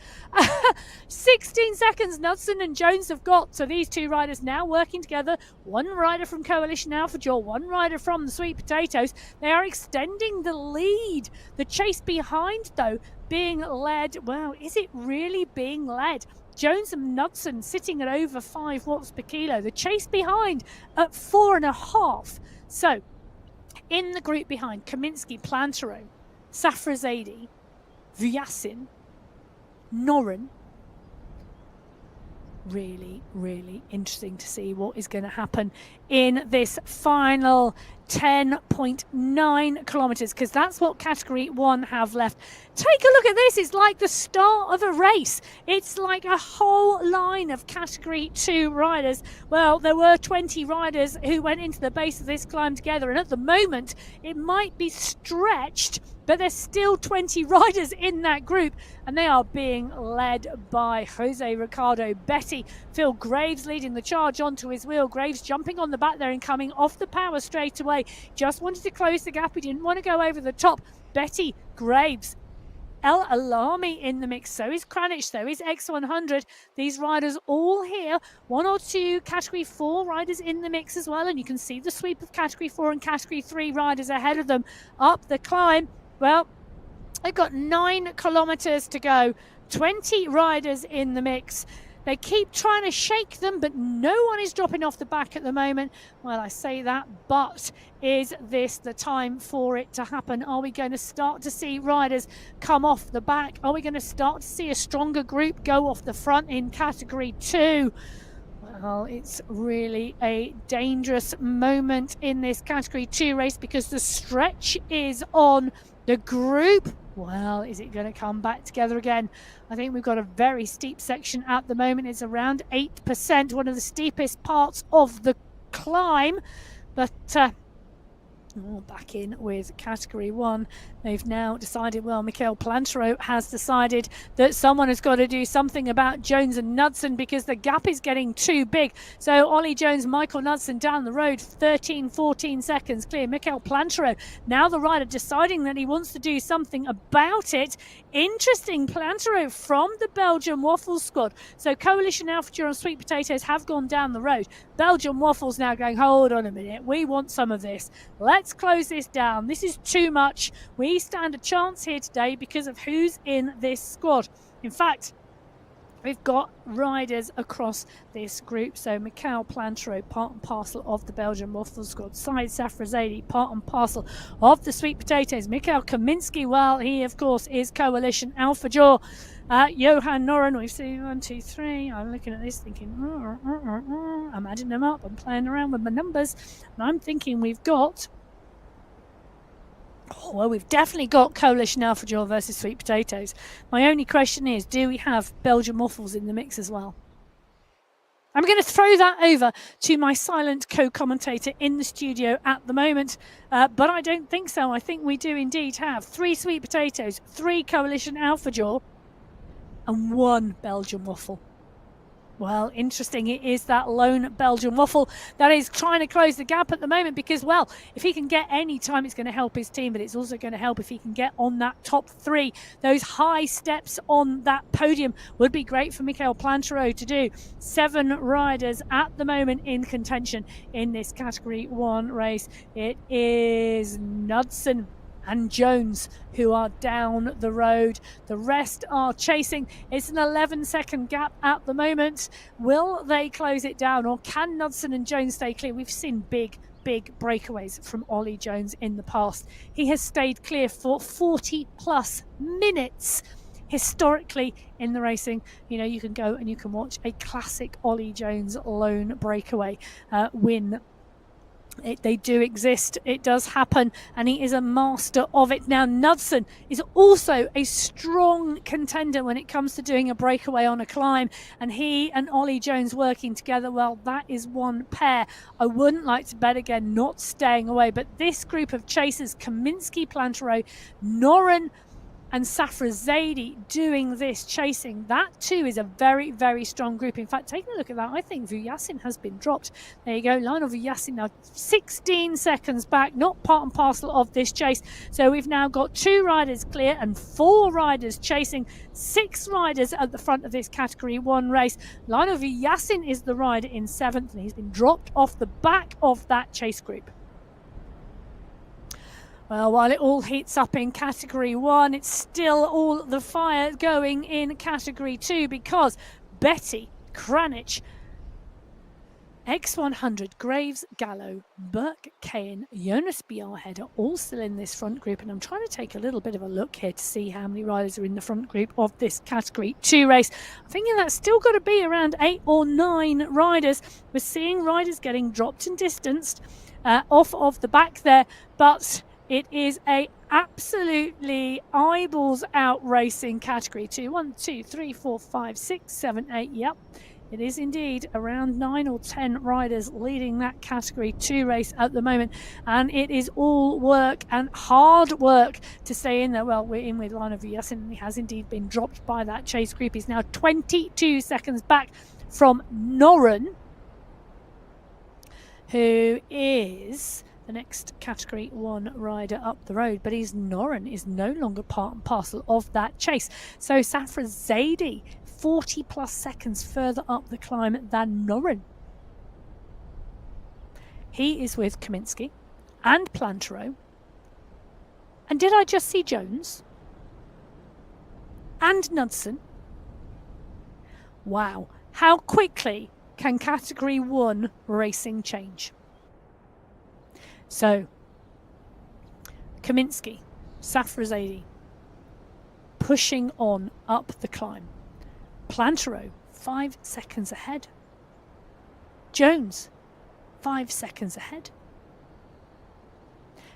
16 seconds Knudsen and Jones have got. So these 2 riders now working together. 1 rider from Coalition Alpha Jaw, 1 rider from the Sweet Potatoes. They are extending the lead. The chase behind, though, being led. Well, is it really being led? Jones and Knudsen sitting at over 5 watts per kilo. The chase behind at 4.5. So in the group behind, Kaminsky, Plantero, Safrazadi, Vuyasin, Noren. Really, really interesting to see what is going to happen in this final 10.9 kilometres, because that's what category 1 have left. Take a look at this. It's like the start of a race. It's like a whole line of category 2 riders. Well, there were 20 riders who went into the base of this climb together, and at the moment it might be stretched, but there's still 20 riders in that group, and they are being led by Jose Ricardo Betty. Phil Graves leading the charge onto his wheel. Graves jumping on the back there and coming off the power straight away. Just wanted to close the gap. He didn't want to go over the top. Betty, Graves, El Alami in the mix. So is Kranich, so is X100. These riders all here. 1 or 2 category 4 riders in the mix as well. And you can see the sweep of category 4 and category 3 riders ahead of them up the climb. Well, they've got 9 kilometres to go. 20 riders in the mix. They keep trying to shake them, but no one is dropping off the back at the moment. Well, I say that, but is this the time for it to happen? Are we going to start to see riders come off the back? Are we going to start to see a stronger group go off the front in category 2? Well, it's really a dangerous moment in this category 2 race, because the stretch is on. The group, well, is it going to come back together again? I think we've got a very steep section at the moment. It's around 8%, one of the steepest parts of the climb. But Back in with category 1. They've now decided, well, Michael Plantero has decided that someone has got to do something about Jones and Knudsen because the gap is getting too big. So Ollie Jones, Michael Knudsen down the road, 13-14 seconds clear. Michael Plantero, now the rider deciding that he wants to do something about it. Interesting, Plantero from the Belgian Waffles squad. So Coalition Alpha and Sweet Potatoes have gone down the road. Belgian Waffles now going, hold on a minute, we want some of this. Let's close this down. This is too much. We stand a chance here today because of who's in this squad. In fact, we've got riders across this group. So Michael Plantero, part and parcel of the Belgian Waffles squad. Said Safrazadi, part and parcel of the Sweet Potatoes. Mikhail Kaminski, well, he, of course, is Coalition Alpha Jaw. Johan Noren, we've seen 1, 2, 3. I'm looking at this thinking, I'm adding them up. I'm playing around with my numbers. And I'm thinking we've got... Oh, well, we've definitely got Coalition Alpha Jaw versus Sweet Potatoes. My only question is, do we have Belgian Waffles in the mix as well? I'm going to throw that over to my silent co-commentator in the studio at the moment, but I don't think so. I think we do indeed have 3 Sweet Potatoes, 3 Coalition Alpha Jaw, and 1 Belgian Waffle. Well, interesting. It is that lone Belgian Waffle that is trying to close the gap at the moment because, well, if he can get any time, it's going to help his team, but it's also going to help if he can get on that top 3. Those high steps on that podium would be great for Michael Plantero to do. 7 riders at the moment in contention in this Category 1 race. It is Knudsen and Jones who are down the road. The rest are chasing. It's an 11-second gap at the moment. Will they close it down, or can Knudsen and Jones stay clear? We've seen big breakaways from Ollie Jones in the past. He has stayed clear for 40 plus minutes historically in the racing. You know, you can go and you can watch a classic Ollie Jones lone breakaway win. They do exist. It does happen, and he is a master of it. Now, Knudsen is also a strong contender when it comes to doing a breakaway on a climb, and he and Ollie Jones working together, well, that is one pair I wouldn't like to bet again not staying away. But this group of chasers, Kaminski, Plantero, Noren and Safrazadi doing this chasing, that too is a very, very strong group. In fact, taking a look at that, I think Vuyasin has been dropped. There you go, Lionel Vuyasin now 16 seconds back, not part and parcel of this chase. So we've now got 2 riders clear and 4 riders chasing, 6 riders at the front of this Category 1 race. Lionel Vuyasin is the rider in 7th, and he's been dropped off the back of that chase group. Well, while it all heats up in Category 1, it's still all the fire going in Category 2 because Betty, Kranich, X100, Graves, Gallo, Burke, Kane, Jonas Bjarhead are all still in this front group. And I'm trying to take a little bit of a look here to see how many riders are in the front group of this Category 2 race. I'm thinking that's still got to be around 8 or 9 riders. We're seeing riders getting dropped and distanced off of the back there, but it is a absolutely eyeballs out racing Category 2. 1, 2, 3, 4, 5, 6, 7, 8. Yep, it is indeed around 9 or 10 riders leading that Category 2 race at the moment. And it is all work and hard work to stay in there. Well, we're in with Lionel Vuyasin, and he has indeed been dropped by that chase group. He's now 22 seconds back from Noren, who is the next Category 1 rider up the road, but Noren is no longer part and parcel of that chase. So Safrazadi 40 plus seconds further up the climb than Noren. He is with Kaminski and Plantero. And did I just see Jones? And Knudsen? Wow, how quickly can Category 1 racing change? So, Kaminski, Safrazadi, pushing on up the climb. Plantero, 5 seconds ahead. Jones, 5 seconds ahead.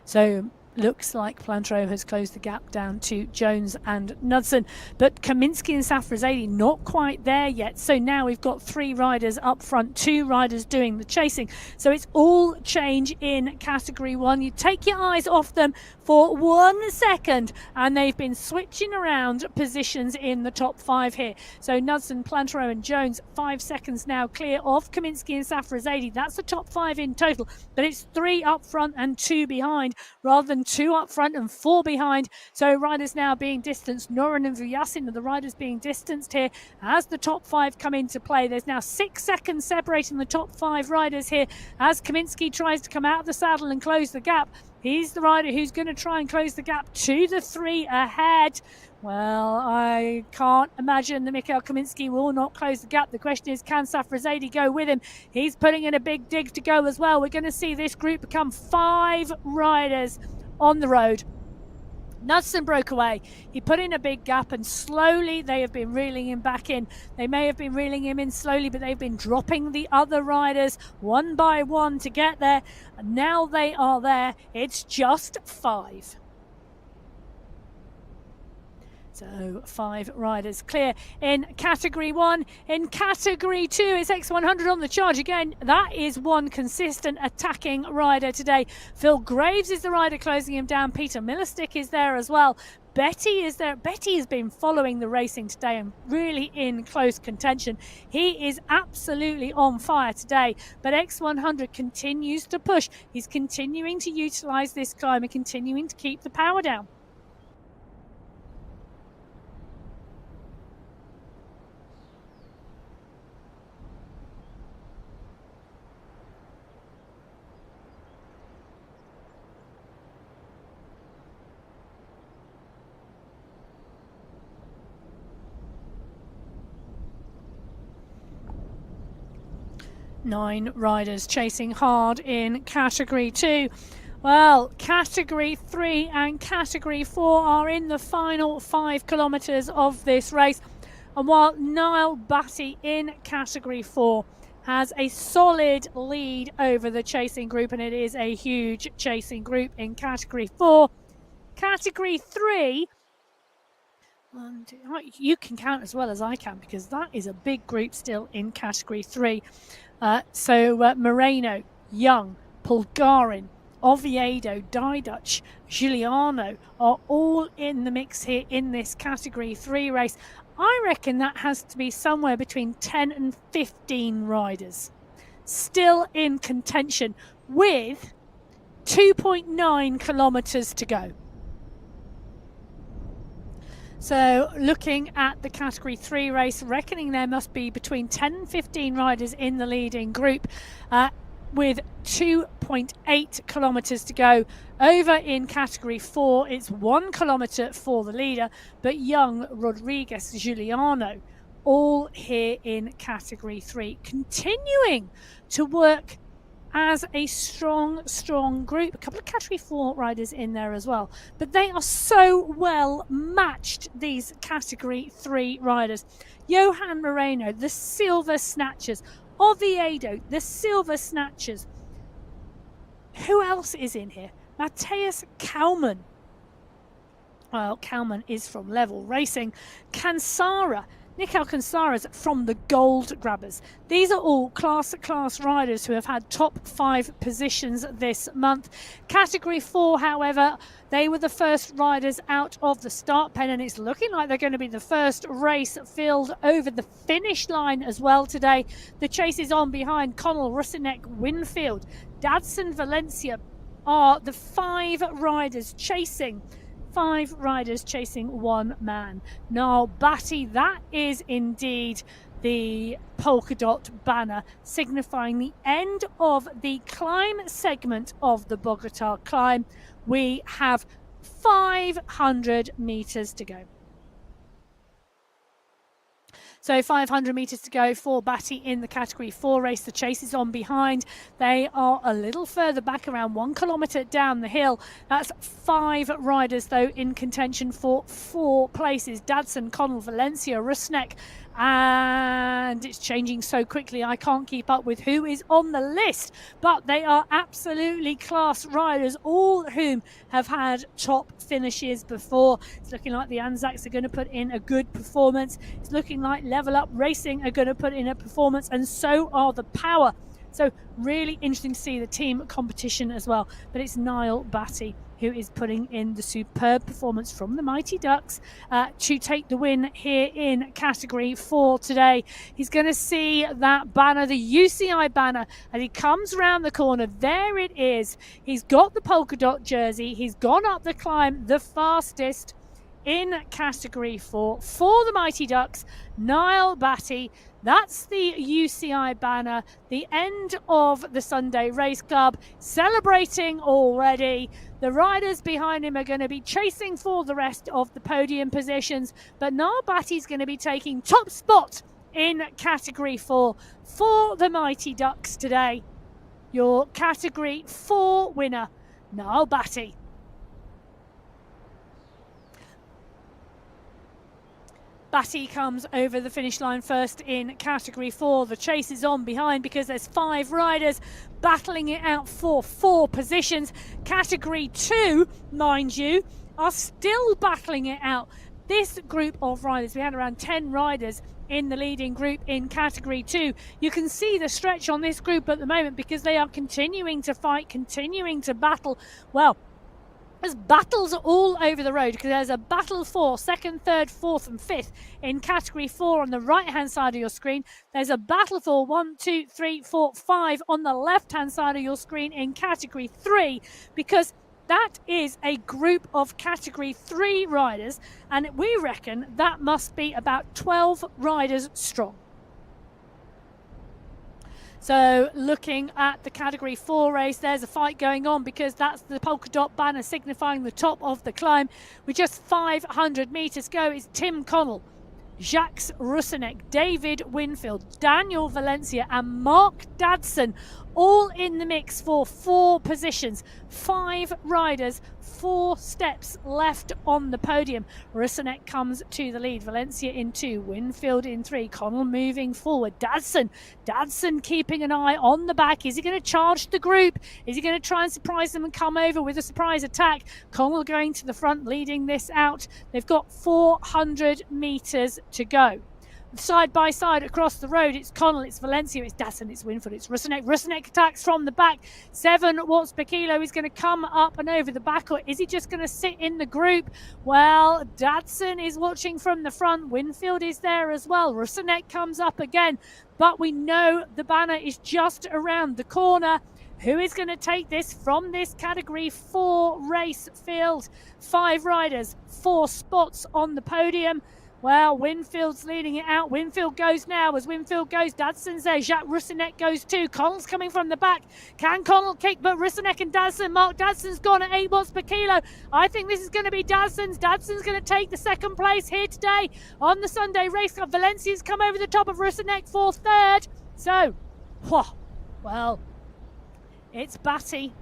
So, looks like Plantro has closed the gap down to Jones and Knudsen, but Kaminski and Safrazadi not quite there yet. So now we've got 3 riders up front, 2 riders doing the chasing. So it's all change in category 1. You take your eyes off them for 1 second and they've been switching around positions in the top 5 here. So Knudsen, Plantro and Jones 5 seconds now clear of Kaminski and Safrazadi. That's the top 5 in total, but it's 3 up front and 2 behind rather than 2 up front and 4 behind. So riders now being distanced. Noran and Vuyasin are the riders being distanced here as the top 5 come into play. There's now 6 seconds separating the top 5 riders here as Kaminski tries to come out of the saddle and close the gap. He's the rider who's going to try and close the gap to the 3 ahead. Well, I can't imagine that Mikhail Kaminski will not close the gap. The question is, can Safrazadi go with him? He's putting in a big dig to go as well. We're going to see this group become 5 riders on the road. Knudsen broke away. He put in a big gap and slowly they have been reeling him back in. They may have been reeling him in slowly, but they've been dropping the other riders one by one to get there. And now they are there. It's just 5. So 5 riders clear in category 1. In category 2, it's X100 on the charge again. That is one consistent attacking rider today. Phil Graves is the rider closing him down. Peter Millerstick is there as well. Betty is there. Betty has been following the racing today and really in close contention. He is absolutely on fire today, but X100 continues to push. He's continuing to utilise this climb and continuing to keep the power down. Nine riders chasing hard in category 2. Well, category 3 and category 4 are in the final 5 kilometres of this race. And while Niall Batty in category 4 has a solid lead over the chasing group, and it is a huge chasing group in category 4, category 3, you can count as well as I can because that is a big group still in category 3. Moreno, Young, Pulgarin, Oviedo, Diduch, Giuliano are all in the mix here in this category 3 race. I reckon that has to be somewhere between 10 and 15 riders still in contention with 2.9 kilometres to go. So looking at the category 3 race, reckoning there must be between 10 and 15 riders in the leading group with 2.8 kilometres to go. Over in category 4, it's 1 kilometre for the leader, but Young, Rodriguez, Giuliano, all here in category 3, continuing to work as a strong group. A couple of category 4 riders in there as well, but they are so well matched, these category 3 riders. Johan Moreno, the Silver Snatchers. Oviedo, the Silver Snatchers. Who else is in here? Matthias Kalman. Well, Kalman is from Level Racing. Kansara, Nikal Kansara's from the Gold Grabbers. These are all class riders who have had top 5 positions this month. Category 4, however, they were the first riders out of the start pen, and it's looking like they're going to be the first race filled over the finish line as well today. The chase is on behind. Connell, Rusinek, Winfield, Dadson, Valencia are the 5 riders chasing. 5 riders chasing 1 man. Now, Batty, that is indeed the polka dot banner signifying the end of the climb segment of the Bogota climb. We have 500 metres to go. So 500 metres to go for Batty in the category 4 race. The chase is on behind. They are a little further back, around 1 kilometre down the hill. That's 5 riders, though, in contention for 4 places. Dadson, Connell, Valencia, Rusnek and it's changing so quickly I can't keep up with who is on the list, but they are absolutely class riders, all of whom have had top finishes before. It's looking like the Anzacs are going to put in a good performance. It's looking like Level Up Racing are going to put in a performance, and so are the Power. So really interesting to see the team competition as well. But it's Niall Batty who is putting in the superb performance from the Mighty Ducks to take the win here in Category 4 today. He's going to see that banner, the UCI banner, as he comes around the corner. There it is. He's got the polka dot jersey. He's gone up the climb the fastest in Category 4 for the Mighty Ducks. Niall Batty. That's the UCI banner, the end of the Sunday Race Club, celebrating already. The riders behind him are going to be chasing for the rest of the podium positions, but Niall Batty's going to be taking top spot in Category 4 for the Mighty Ducks today. Your Category 4 winner, Niall Batty. Batty comes over the finish line first in Category 4. The chase is on behind because there's 5 riders battling it out for 4 positions. Category 2, mind you, are still battling it out. This group of riders, we had around 10 riders in the leading group in Category 2. You can see the stretch on this group at the moment because they are continuing to fight, continuing to battle. Well, there's battles all over the road because there's a battle for 2nd, 3rd, 4th and 5th in Category 4 on the right hand side of your screen. There's a battle for 1, 2, 3, 4, 5 on the left hand side of your screen in Category 3, because that is a group of Category 3 riders, and we reckon that must be about 12 riders strong. So looking at the Category 4 race, there's a fight going on because that's the polka dot banner signifying the top of the climb. With just 500 metres go, it's Tim Connell, Jacques Rusinek, David Winfield, Daniel Valencia and Mark Dadson, all in the mix for 4 positions. 5 riders, 4 steps left on the podium. Rusinek comes to the lead, Valencia in 2, Winfield in 3, Connell moving forward, Dadson keeping an eye on the back. Is he going to charge the group? Is he going to try and surprise them and come over with a surprise attack? Connell going to the front, leading this out. They've got 400 metres to go. Side by side across the road, it's Connell, it's Valencia, it's Dadson, it's Winfield, it's Rusinek. Rusinek attacks from the back. 7 watts per kilo is going to come up and over the back, or is he just going to sit in the group? Well, Dadson is watching from the front. Winfield is there as well. Rusinek comes up again, but we know the banner is just around the corner. Who is going to take this from this Category 4 race field? 5 riders, 4 spots on the podium. Well, Winfield's leading it out. Winfield goes now. As Winfield goes, Dadson's there. Jacques Rusinek goes too. Connell's coming from the back. Can Connell kick? But Rusinek and Dadson. Mark Dadson's gone at 8 watts per kilo. I think this is going to be Dadson's. Dadson's going to take the 2nd place here today on the Sunday Race Club. Valencia's come over the top of Rusinek for 3rd. So, well, it's Batty.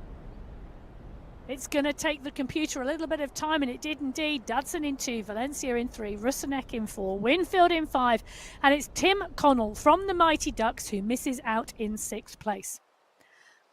It's going to take the computer a little bit of time, and it did indeed. Dadson in 2, Valencia in 3, Rusinek in 4, Winfield in 5, and it's Tim Connell from the Mighty Ducks who misses out in 6th place.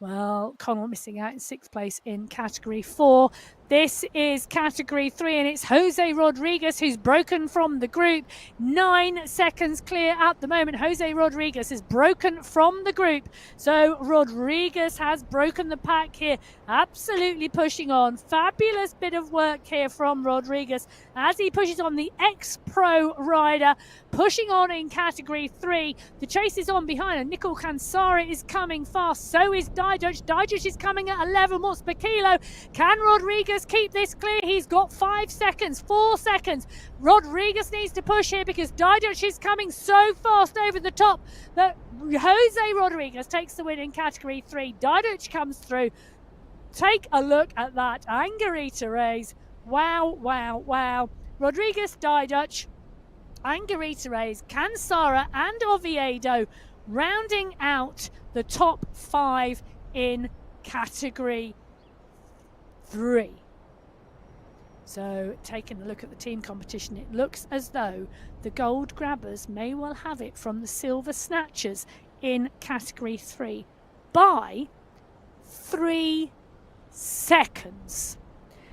Well, Connell missing out in 6th place in Category 4. This is Category 3, and it's Jose Rodriguez who's broken from the group. 9 seconds clear at the moment. Jose Rodriguez is broken from the group. So Rodriguez has broken the pack here. Absolutely pushing on. Fabulous bit of work here from Rodriguez as he pushes on, the ex-pro rider. Pushing on in Category 3. The chase is on behind, and Nicol Cansara is coming fast. So is Diduch. Diduch is coming at 11 watts per kilo. Can Rodriguez keep this clear? He's got 5 seconds, 4 seconds. Rodriguez needs to push here because Diduch is coming so fast over the top that Jose Rodriguez takes the win in Category 3. Diduch comes through. Take a look at that. Angarita Reyes. Wow, wow, wow. Rodriguez, Diduch, Angarita Reyes, Cansara and Oviedo rounding out the top 5 in Category 3. So taking a look at the team competition, it looks as though the gold grabbers may well have it from the silver snatchers in category 3 by 3 seconds.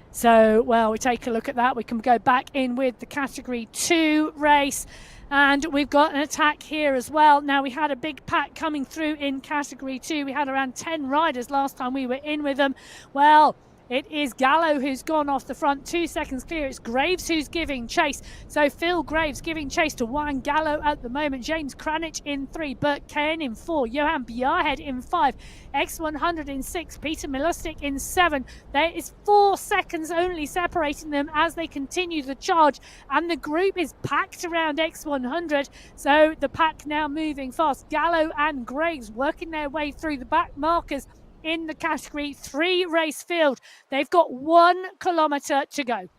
So, well, we take a look at that. We can go back in with the category 2 race. And we've got an attack here as well. Now, we had a big pack coming through in category 2. We had around 10 riders last time we were in with them. Well, it is Gallo who's gone off the front, 2 seconds clear. It's Graves who's giving chase. So Phil Graves giving chase to Juan Gallo at the moment. James Kranich in 3, Bert Cahen in 4, Johan Bjarhed in 5, X100 in 6, Peter Milustic in 7. There is 4 seconds only separating them as they continue the charge, and the group is packed around X100. So the pack now moving fast. Gallo and Graves working their way through the back markers in the category 3 race field. They've got 1 kilometre to go.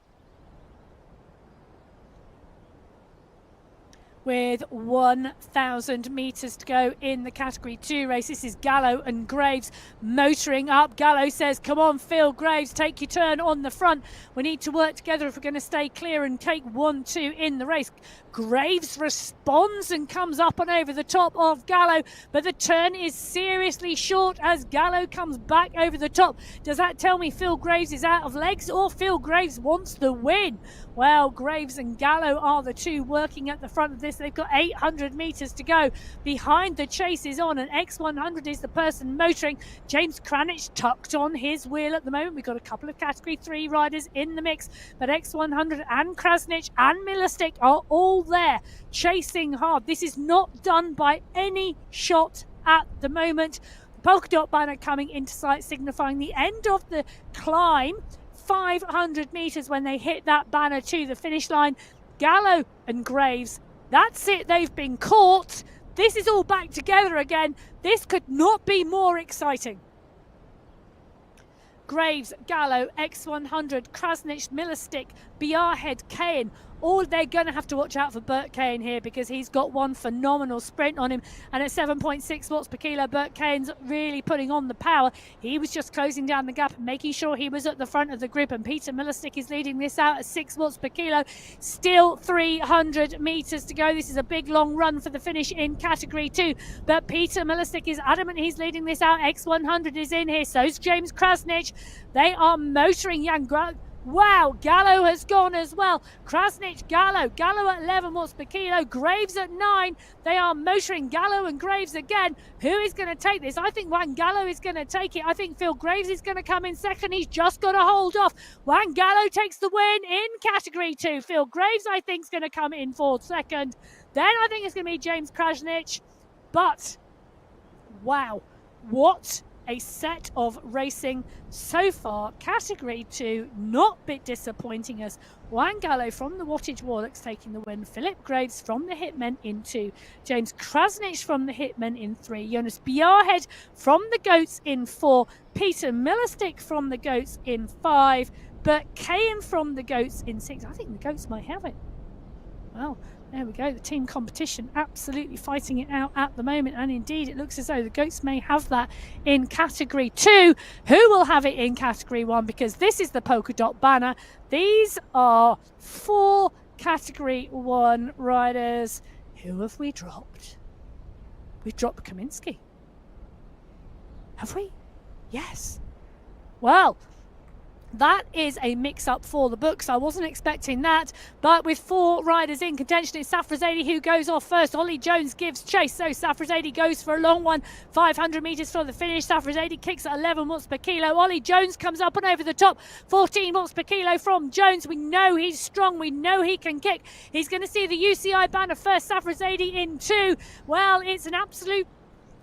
With 1,000 metres to go in the category 2 race. This is Gallo and Graves motoring up. Gallo says, come on, Phil Graves, take your turn on the front. We need to work together if we're going to stay clear and take 1-2 in the race. Graves responds and comes up and over the top of Gallo, but the turn is seriously short as Gallo comes back over the top. Does that tell me Phil Graves is out of legs, or Phil Graves wants the win? Well, Graves and Gallo are the two working at the front of this. They've got 800 metres to go. Behind, the chase is on, and X100 is the person motoring. James Kranich tucked on his wheel at the moment. We've got a couple of category 3 riders in the mix, but X100 and Krasnich and Milustic are all there chasing hard. This is not done by any shot at the moment. The polka dot banner coming into sight, signifying the end of the climb. 500 metres when they hit that banner to the finish line. Gallo and Graves, that's it, they've been caught. This is all back together again. This could not be more exciting. Graves, Gallo, X100, Krasnich, Milustic, Bjarhed, Cahen. All they're going to have to watch out for Bert Cahen here, because he's got one phenomenal sprint on him. And at 7.6 watts per kilo, Bert Cahen's really putting on the power. He was just closing down the gap and making sure he was at the front of the group. And Peter Milustic is leading this out at 6 watts per kilo. Still 300 metres to go. This is a big long run for the finish in category 2. But Peter Milustic is adamant he's leading this out. X100 is in here. So's James Krasnich. They are motoring young. Wow, Gallo has gone as well. Krasnich, Gallo at 11 watts per kilo, Graves at 9. They are motoring Gallo and Graves again. Who is going to take this? I think Juan Gallo is going to take it. I think Phil Graves is going to come in second. He's just got to hold off. Juan Gallo takes the win in category 2. Phil Graves, I think, is going to come in for second. Then I think it's going to be James Krasnich. But, wow, what a set of racing so far. Category 2, not a bit disappointing us. Juan Gallo from the Wattage Warlocks taking the win. Philip Graves from the Hitmen in 2. James Krasnich from the Hitmen in 3. Jonas Bjarhed from the Goats in 4. Peter Milustic from the Goats in 5. Bert Cahen from the Goats in 6. I think the Goats might have it. Well, there we go. The team competition absolutely fighting it out at the moment. And indeed, it looks as though the Goats may have that in category 2. Who will have it in category 1? Because this is the polka dot banner. These are 4 category 1 riders. Who have we dropped? We've dropped Kaminsky. Have we? Yes. Well, that is a mix-up for the books. I wasn't expecting that, but with 4 riders in contention, it's Safrazadi who goes off first. Ollie Jones gives chase, so Safrazadi goes for a long one. 500 metres for the finish. Safrazadi kicks at 11 watts per kilo. Ollie Jones comes up and over the top. 14 watts per kilo from Jones. We know he's strong. We know he can kick. He's going to see the UCI banner first. Safrazadi in 2. Well, it's an absolute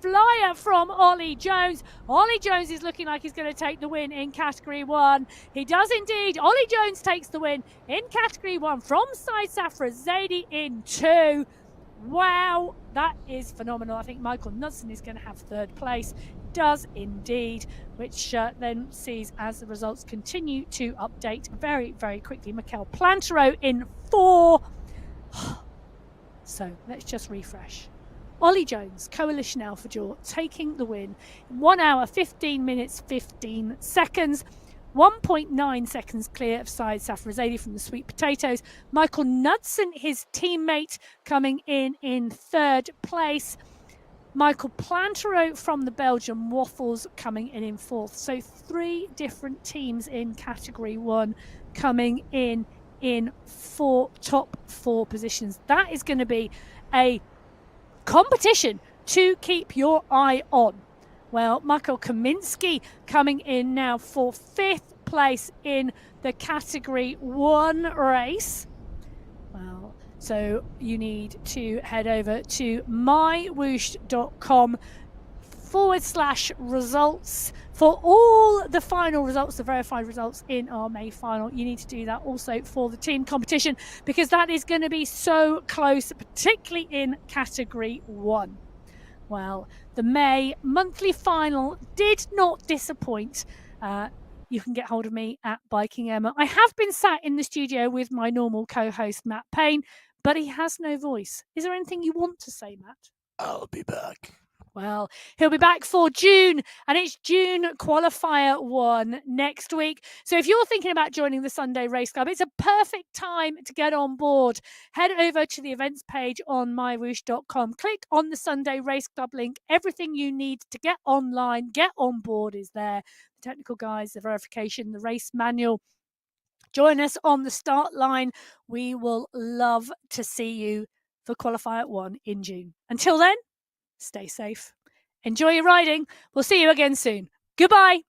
flyer from Ollie Jones. Ollie Jones is looking like he's going to take the win in category 1. He does indeed. Ollie Jones takes the win in category 1 from Sai Safrazadi in 2. Wow, that is phenomenal. I think Michael Knudsen is going to have 3rd place. Does indeed, which then sees as the results continue to update very, very quickly. Mikel Plantero in 4. So let's just refresh. Ollie Jones, Coalition Alpha Jaw, taking the win in 1 hour, 15 minutes, 15 seconds. 1.9 seconds clear of Syed Safarazadi from the Sweet Potatoes. Michael Knudsen, his teammate, coming in third place. Michael Plantero from the Belgian Waffles coming in fourth. So 3 different teams in Category 1 coming in top 4 positions. That is going to be a competition to keep your eye on. Well, Michael Kaminski coming in now for 5th place in the Category 1 race. Well, so you need to head over to mywhoosh.com/results for all the final results, the verified results in our May final. You need to do that also for the team competition, because that is going to be so close, particularly in Category 1. Well, the May monthly final did not disappoint. You can get hold of me at Biking Emma. I have been sat in the studio with my normal co-host, Matt Payne, but he has no voice. Is there anything you want to say, Matt? I'll be back. Well, he'll be back for June, and it's June Qualifier 1 next week. So if you're thinking about joining the Sunday Race Club, it's a perfect time to get on board. Head over to the events page on mywhoosh.com. Click on the Sunday Race Club link. Everything you need to get online, get on board is there. The technical guides, the verification, the race manual. Join us on the start line. We will love to see you for Qualifier 1 in June. Until then, stay safe. Enjoy your riding. We'll see you again soon. Goodbye.